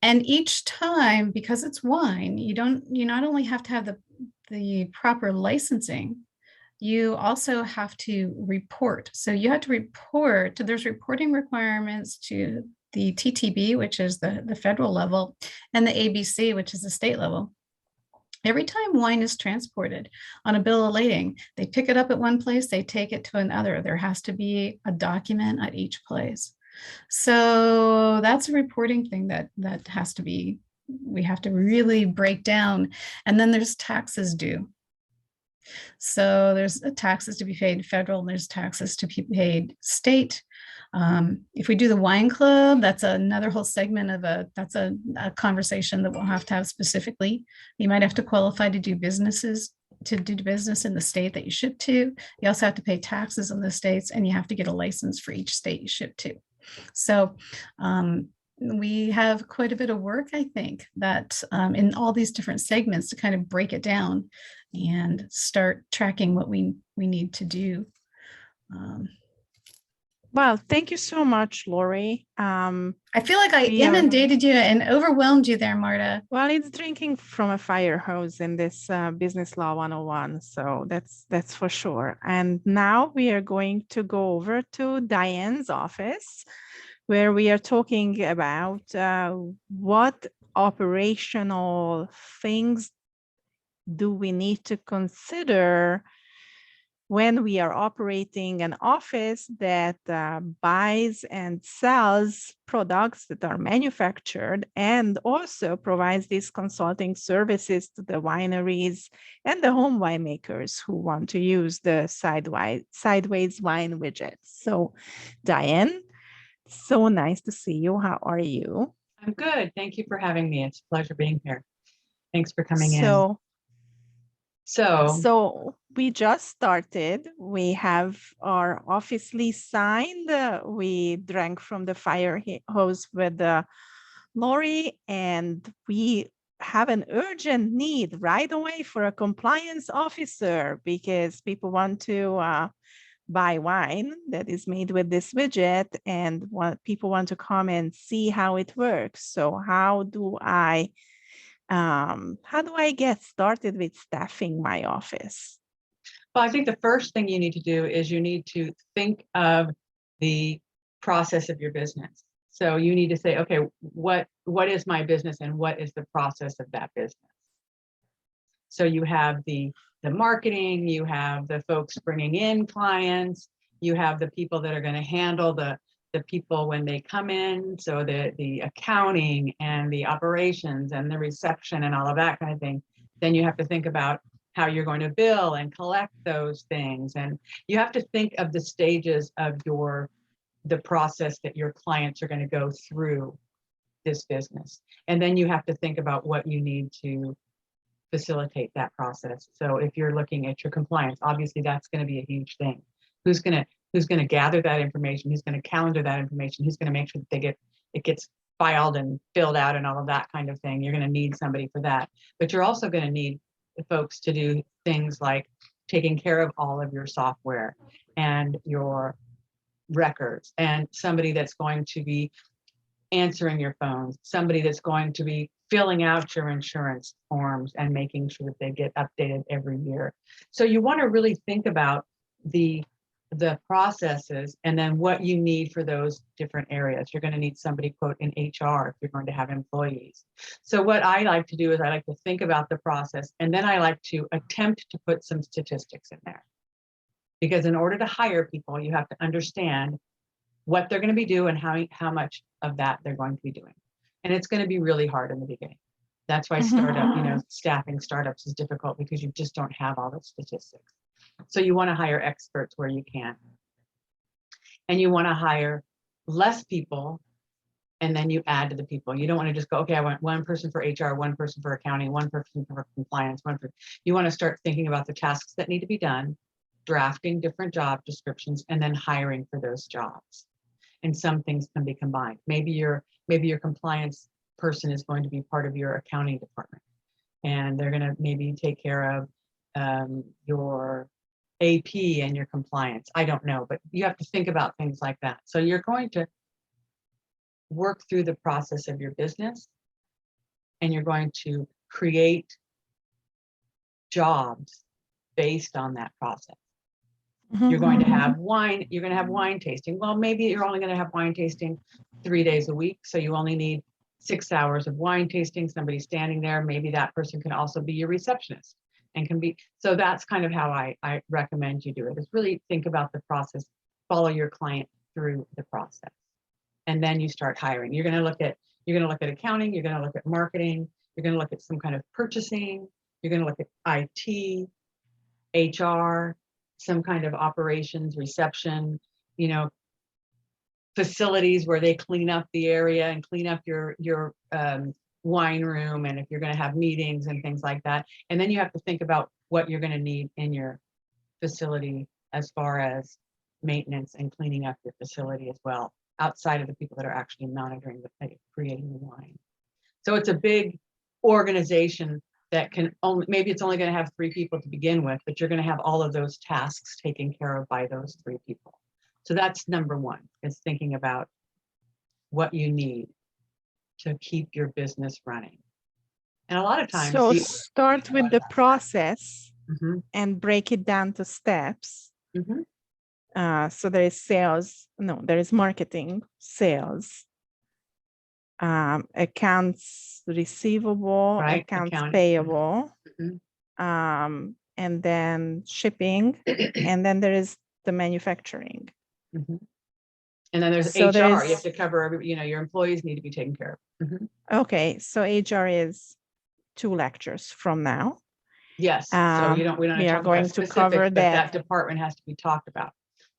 And each time, because it's wine, you not only have to have the proper licensing, you also have to report. So you have to report, there's reporting requirements to the TTB, which is the federal level, and the ABC, which is the state level. Every time wine is transported on a bill of lading, they pick it up at one place, they take it to another. There has to be a document at each place. So that's a reporting thing that has to be, we have to really break down. And then there's taxes due. So there's taxes to be paid federal, and there's taxes to be paid state. If we do the wine club, that's another whole segment of that's a conversation that we'll have to have specifically. You might have to qualify to do business in the state that you ship to. You also have to pay taxes in the states, and you have to get a license for each state you ship to. So we have quite a bit of work, I think, that in all these different segments to kind of break it down and start tracking what we need to do. Well, thank you so much, Laurie. I feel like I we are- inundated you and overwhelmed you there, Marta. Well, it's drinking from a fire hose in this Business Law 101, so that's for sure. And now we are going to go over to Diane's office, where we are talking about what operational things do we need to consider when we are operating an office that buys and sells products that are manufactured and also provides these consulting services to the wineries and the home winemakers who want to use the sideways wine widgets. So, Diane, so nice to see you. How are you? I'm good. Thank you for having me. It's a pleasure being here. Thanks for coming in. So we just started. We have our office lease signed. We drank from the fire hose with Laurie, and we have an urgent need right away for a compliance officer because people want to buy wine that is made with this widget, and people want to come and see how it works. So how do I get started with staffing my office? Well, I think the first thing you need to do is you need to think of the process of your business. So you need to say, okay, what is my business and what is the process of that business? So you have the marketing, you have the folks bringing in clients, you have the people that are going to handle the people when they come in, so the accounting and the operations and the reception and all of that kind of thing. Then you have to think about how you're going to bill and collect those things. And you have to think of the stages of the process that your clients are going to go through this business. And then you have to think about what you need to facilitate that process. So if you're looking at your compliance, obviously that's going to be a huge thing. Who's going to gather that information? Who's going to calendar that information? Who's going to make sure that it gets filed and filled out and all of that kind of thing? You're going to need somebody for that. But you're also going to need the folks to do things like taking care of all of your software and your records, and somebody that's going to be answering your phones, somebody that's going to be filling out your insurance forms and making sure that they get updated every year. So you want to really think about the processes and then what you need for those different areas. You're going to need somebody, quote, in HR if you're going to have employees. So what I like to do is I like to think about the process, and then I like to attempt to put some statistics in there. Because in order to hire people, you have to understand what they're going to be doing and how much of that they're going to be doing. And it's going to be really hard in the beginning. That's why staffing startups is difficult, because you just don't have all the statistics. So you want to hire experts where you can. And you want to hire less people, and then you add to the people. You don't want to just go, okay, I want one person for HR, one person for accounting, one person for compliance, you want to start thinking about the tasks that need to be done, drafting different job descriptions, and then hiring for those jobs. And some things can be combined. Maybe your compliance person is going to be part of your accounting department, and they're going to maybe take care of your AP and your compliance. I don't know, but you have to think about things like that. So you're going to work through the process of your business, and you're going to create jobs based on that process. You're going to have wine tasting. Well, maybe you're only going to have wine tasting 3 days a week. So you only need 6 hours of wine tasting, somebody standing there. Maybe that person can also be your receptionist and can be. So that's kind of how I recommend you do it, is really think about the process, follow your client through the process. And then you start hiring. You're going to look at accounting, you're going to look at marketing, you're going to look at some kind of purchasing, you're going to look at IT. HR, some kind of operations, reception, you know, facilities where they clean up the area and clean up your wine room, and if you're going to have meetings and things like that. And then you have to think about what you're going to need in your facility as far as maintenance and cleaning up your facility as well, outside of the people that are actually monitoring the creating the wine. So it's a big organization that can only, maybe it's only going to have 3 people to begin with, but you're going to have all of those tasks taken care of by those 3 people. So that's number 1, is thinking about what you need to keep your business running. And a lot of times, So start with the process Mhm, and break it down to steps. mhm. So there is sales, no, there is marketing, sales, accounts receivable, Right, accounts accounting. payable, Mhm. and then shipping, and then there is the manufacturing. Mhm. And then there's So HR. there You have to is, cover every, you know, your employees need to be taken care of. Mhm. okay, so HR is 2 lectures from now. Yes. So we don't We have to are talk about going to cover specifics, but that that. department has to be talked about.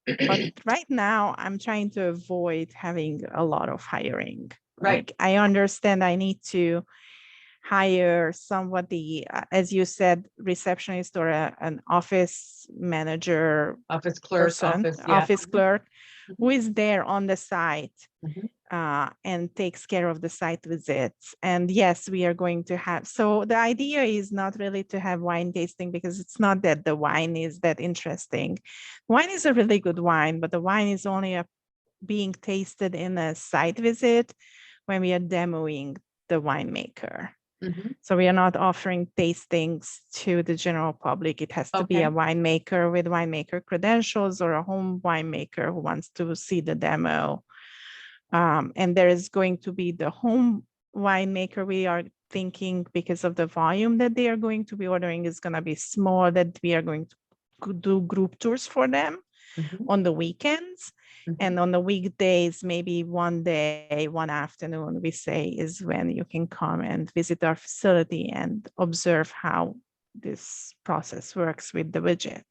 But right now, I'm trying to avoid having a lot of hiring. Right. Like, I understand I need to hire somebody, as you said, receptionist or an office manager Office clerk, person, office, yeah. office clerk, Mhm. who is there on the site Mhm. and takes care of the site visits. And yes, we are going to have, so the idea is not really to have wine tasting, because it's not that the wine is that interesting. Wine is a really good wine, but the wine is only being tasted in a site visit when we are demoing the winemaker. Mhm. So we are not offering tastings to the general public. It has to be a Okay. winemaker with winemaker credentials or a home winemaker who wants to see the demo. And there is going to be the home winemaker. We are thinking, because of the volume that they are going to be ordering is going to be small, that we are going to do group tours for them Mhm. on the weekends. Mhm. And on the weekdays, maybe one day, one afternoon, we say, is when you can come and visit our facility and observe how this process works with the widget.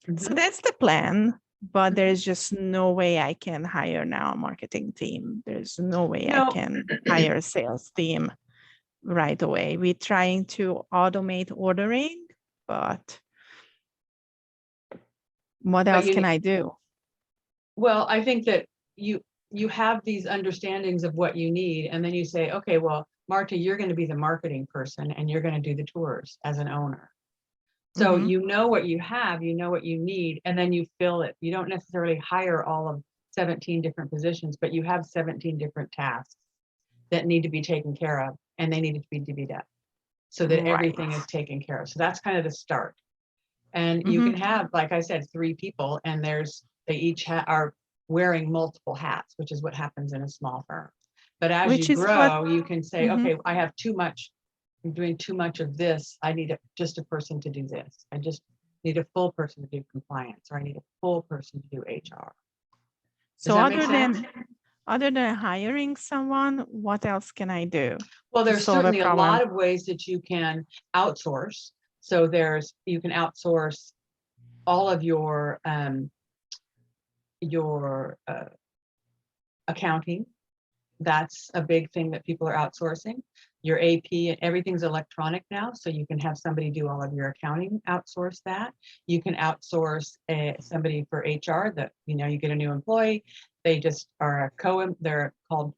So Mhm. that's the plan, but Mhm. there's just no way I can hire now a marketing team. There's no way I No. can hire a sales team right away. We're trying to automate ordering, but what But else you can need, I do? well, I think that you have these understandings of what you need, and then you say, okay, well, Marta, you're going to be the marketing person, and you're going to do the tours as an owner. So Mhm. you know what you have, you know what you need, and then you fill it. You don't necessarily hire all of 17 different positions, but you have 17 different tasks that need to be taken care of, and they need to be divvied up so that everything Right. is taken care of. So that's kind of the start. And you Mhm. can have, like I said, 3 people, and they each are wearing multiple hats, which is what happens in a small firm. But as Which you is what, grow, you can say, Mhm. okay, I have too much. I'm doing too much of this. I need just a person to do this. I just need a full person to do compliance, or I need a full person to do HR. Does so that make sense? other than hiring someone, what else can I do Well, to there's solve a certainly a lot problem? of ways that you can outsource. So you can outsource all of your accounting. That's a big thing that people are outsourcing. Your AP, and everything's electronic now, so you can have somebody do all of your accounting, outsource that. You can outsource somebody for HR. That, you know, you get a new employee, they just are they're called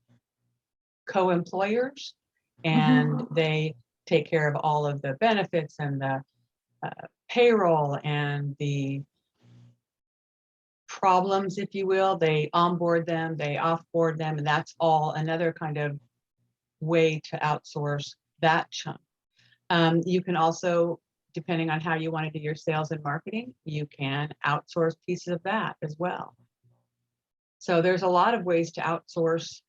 co-employers, and they take care of all of the benefits and the payroll and the problems, if you will. They onboard them, they offboard them, and that's all another kind of way to outsource that chunk. You can also, depending on how you want to do your sales and marketing, you can outsource pieces of that as well. So there's a lot of ways to outsource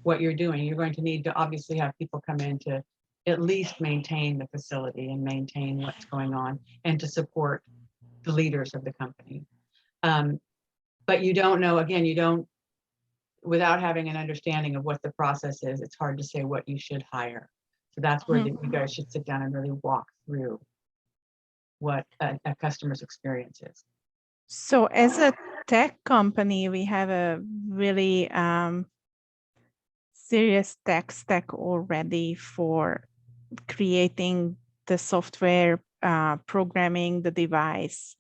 what you're doing. You're going to need to obviously have people come in to at least maintain the facility and maintain what's going on, and to support the leaders of the company. But you don't know, again, without having an understanding of what the process is, it's hard to say what you should hire. So that's where you guys should sit down and really walk through what a customer's experience is. So as a tech company, we have a really serious tech stack already for creating the software, programming the device.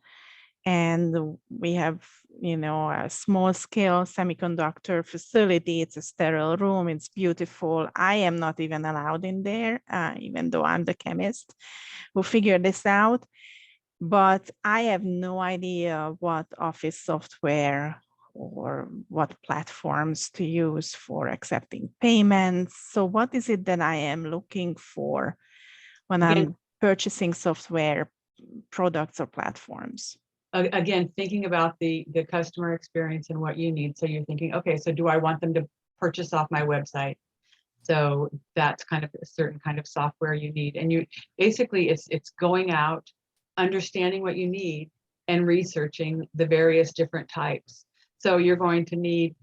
And we have, a small scale semiconductor facility. It's a sterile room. It's beautiful. I am not even allowed in there, even though I'm the chemist who figured this out. But I have no idea what office software or what platforms to use for accepting payments. So what is it that I am looking for when Again, I'm purchasing software products or platforms? Again, thinking about the customer experience and what you need. So you're thinking, okay, so do I want them to purchase off my website? So that's kind of a certain kind of software you need. And you basically it's going out, understanding what you need and researching the various different types. So you're going to need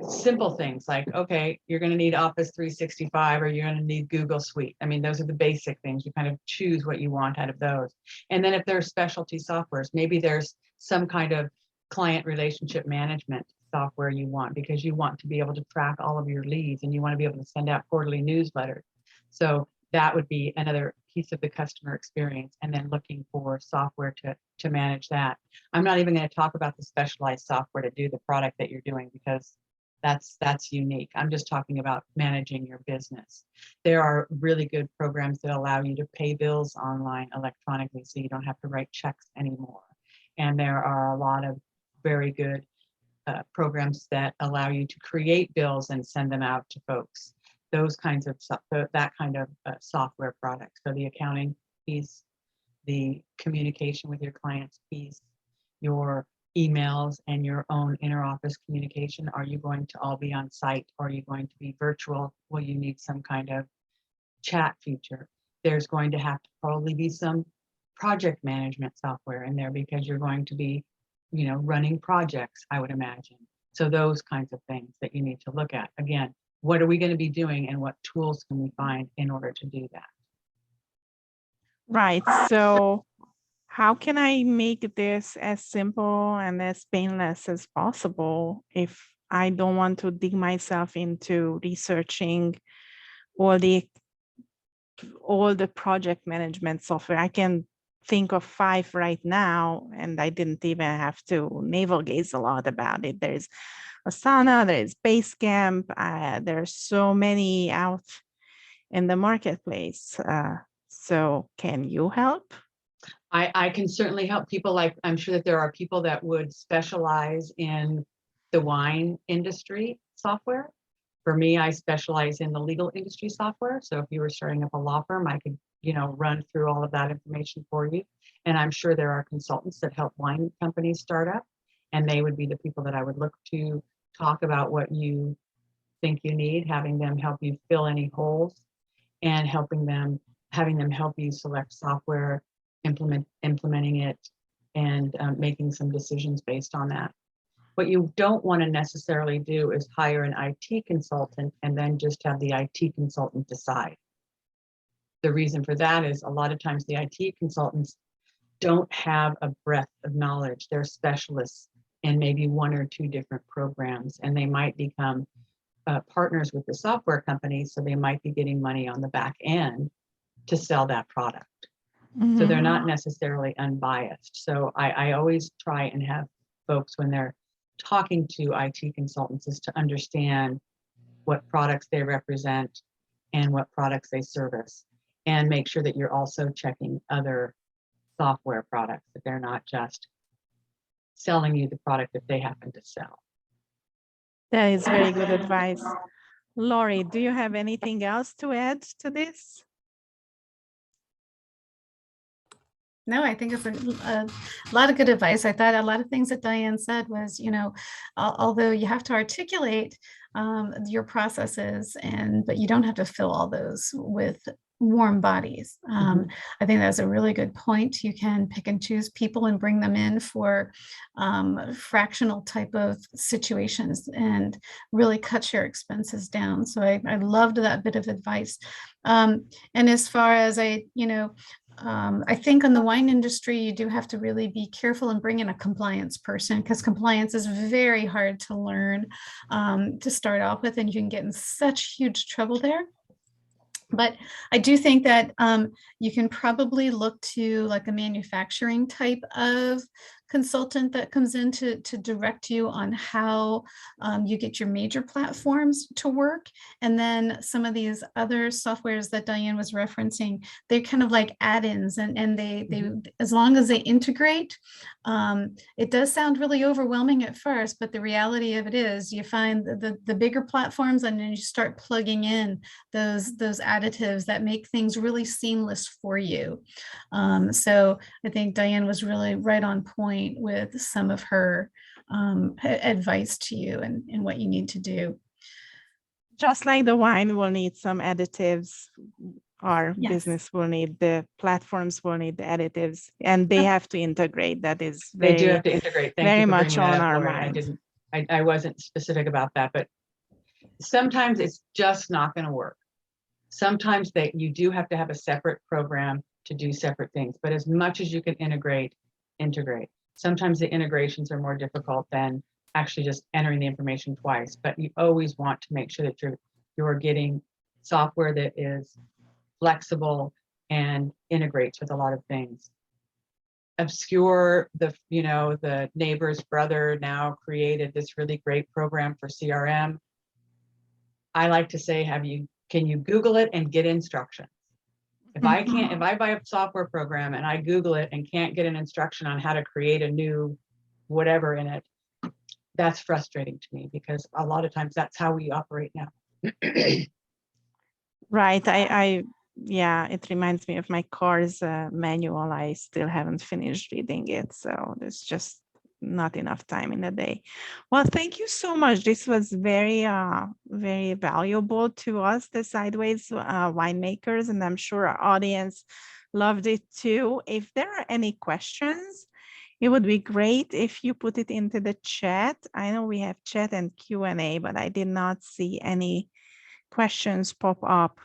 simple things like, okay, you're going to need Office 365 or you're going to need Google Suite. I mean, those are the basic things. You kind of choose what you want out of those. And then if there's specialty softwares, maybe there's some kind of client relationship management software you want because you want to be able to track all of your leads and you want to be able to send out quarterly newsletters. So that would be another piece of the customer experience, and then looking for software to manage that. I'm not even going to talk about the specialized software to do the product that you're doing because that's unique. I'm just talking about managing your business. There are really good programs that allow you to pay bills online electronically so you don't have to write checks anymore. And there are a lot of very good programs that allow you to create bills and send them out to folks. Those kinds of that kind of software products. So the accounting piece, the communication with your clients piece, your emails and your own interoffice communication. Are you going to all be on site or are you going to be virtual? Will you need some kind of chat feature? There's going to have to probably be some project management software in there because you're going to be, running projects, I would imagine. So those kinds of things that you need to look at. Again, what are we going to be doing and what tools can we find in order to do that? Right. So how can I make this as simple and as painless as possible if I don't want to dig myself into researching all the project management software? I can think of 5 right now, and I didn't even have to navel gaze a lot about it. There's Asana, there's Basecamp, there's so many out in the marketplace. So can you help? I can certainly help people. Like, I'm sure that there are people that would specialize in the wine industry software. For me, I specialize in the legal industry software. So if you were starting up a law firm, I could, run through all of that information for you. And I'm sure there are consultants that help wine companies start up, and they would be the people that I would look to talk about what you think you need, having them help you fill any holes, and having them help you select software, implementing it, and making some decisions based on that. What you don't want to necessarily do is hire an IT consultant and then just have the IT consultant decide. The reason for that is a lot of times the IT consultants don't have a breadth of knowledge. They're specialists in maybe 1 or 2 different programs, and they might become partners with the software company, so they might be getting money on the back end to sell that product. Mm-hmm. So they're not necessarily unbiased. So I always try and have folks, when they're talking to IT consultants, is to understand what products they represent and what products they service, and make sure that you're also checking other software products, that they're not just selling you the product that they happen to sell. That is very good advice. Laurie, do you have anything else to add to this? No, I think it's a lot of good advice. I thought a lot of things that Diane said was, although you have to articulate your processes, but you don't have to fill all those with warm bodies. I think that's a really good point. You can pick and choose people and bring them in for fractional type of situations and really cut your expenses down. So I loved that bit of advice. And as far as I think in the wine industry, you do have to really be careful and bring in a compliance person, because compliance is very hard to learn to start off with, and you can get in such huge trouble there. But I do think that you can probably look to like a manufacturing type of consultant that comes in to direct you on how you get your major platforms to work. And then some of these other softwares that Diane was referencing, they're kind of like add-ins, and they as long as they integrate, it does sound really overwhelming at first, but the reality of it is you find the bigger platforms, and then you start plugging in those additives that make things really seamless for you. So I think Diane was really right on point with some of her advice to you and what you need to do. Just like the wine will need some additives, our Yes. business will need, the platforms will need the additives, and they have to integrate. That is They do very, have to integrate. Thank very you for much bringing that on up, our Laurie. mind. I wasn't specific about that, but sometimes it's just not going to work. Sometimes you do have to have a separate program to do separate things, but as much as you can integrate. Sometimes the integrations are more difficult than actually just entering the information twice, but you always want to make sure that you're getting software that is flexible and integrates with a lot of things. Obscure, the neighbor's brother now created this really great program for CRM. I like to say, can you Google it and get instructions? If I buy a software program and I Google it and can't get an instruction on how to create a new whatever in it, that's frustrating to me, because a lot of times that's how we operate now. Right. Yeah, it reminds me of my car's manual. I still haven't finished reading it, so there's just not enough time in the day. Well, thank you so much. This was very, very valuable to us, the Sideways winemakers, and I'm sure our audience loved it too. If there are any questions, it would be great if you put it into the chat. I know we have chat and Q&A, but I did not see any questions pop up.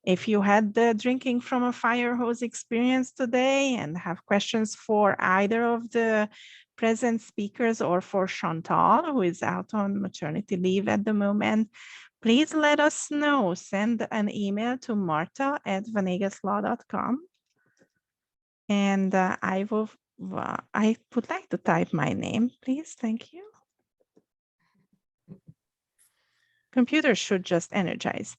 If you had the drinking from a fire hose experience today and have questions for either of the present speakers or for Chantal, who is out on maternity leave at the moment, please let us know. Send an email to marta@vanegaslaw.com. And I would like to type my name, please. Thank you. Computer should just energize.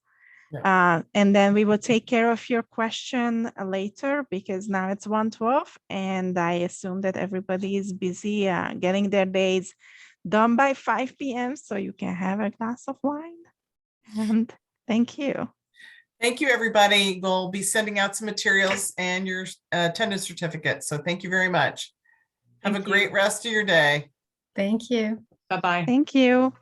And then we will take care of your question later, because now it's 1:12 and I assume that everybody is busy getting their days done by 5 p.m. so you can have a glass of wine. And thank you. Thank you, everybody. We'll be sending out some materials and your attendance certificate. So thank you very much. Have a great rest of your day. Thank you. Bye-bye. Thank you.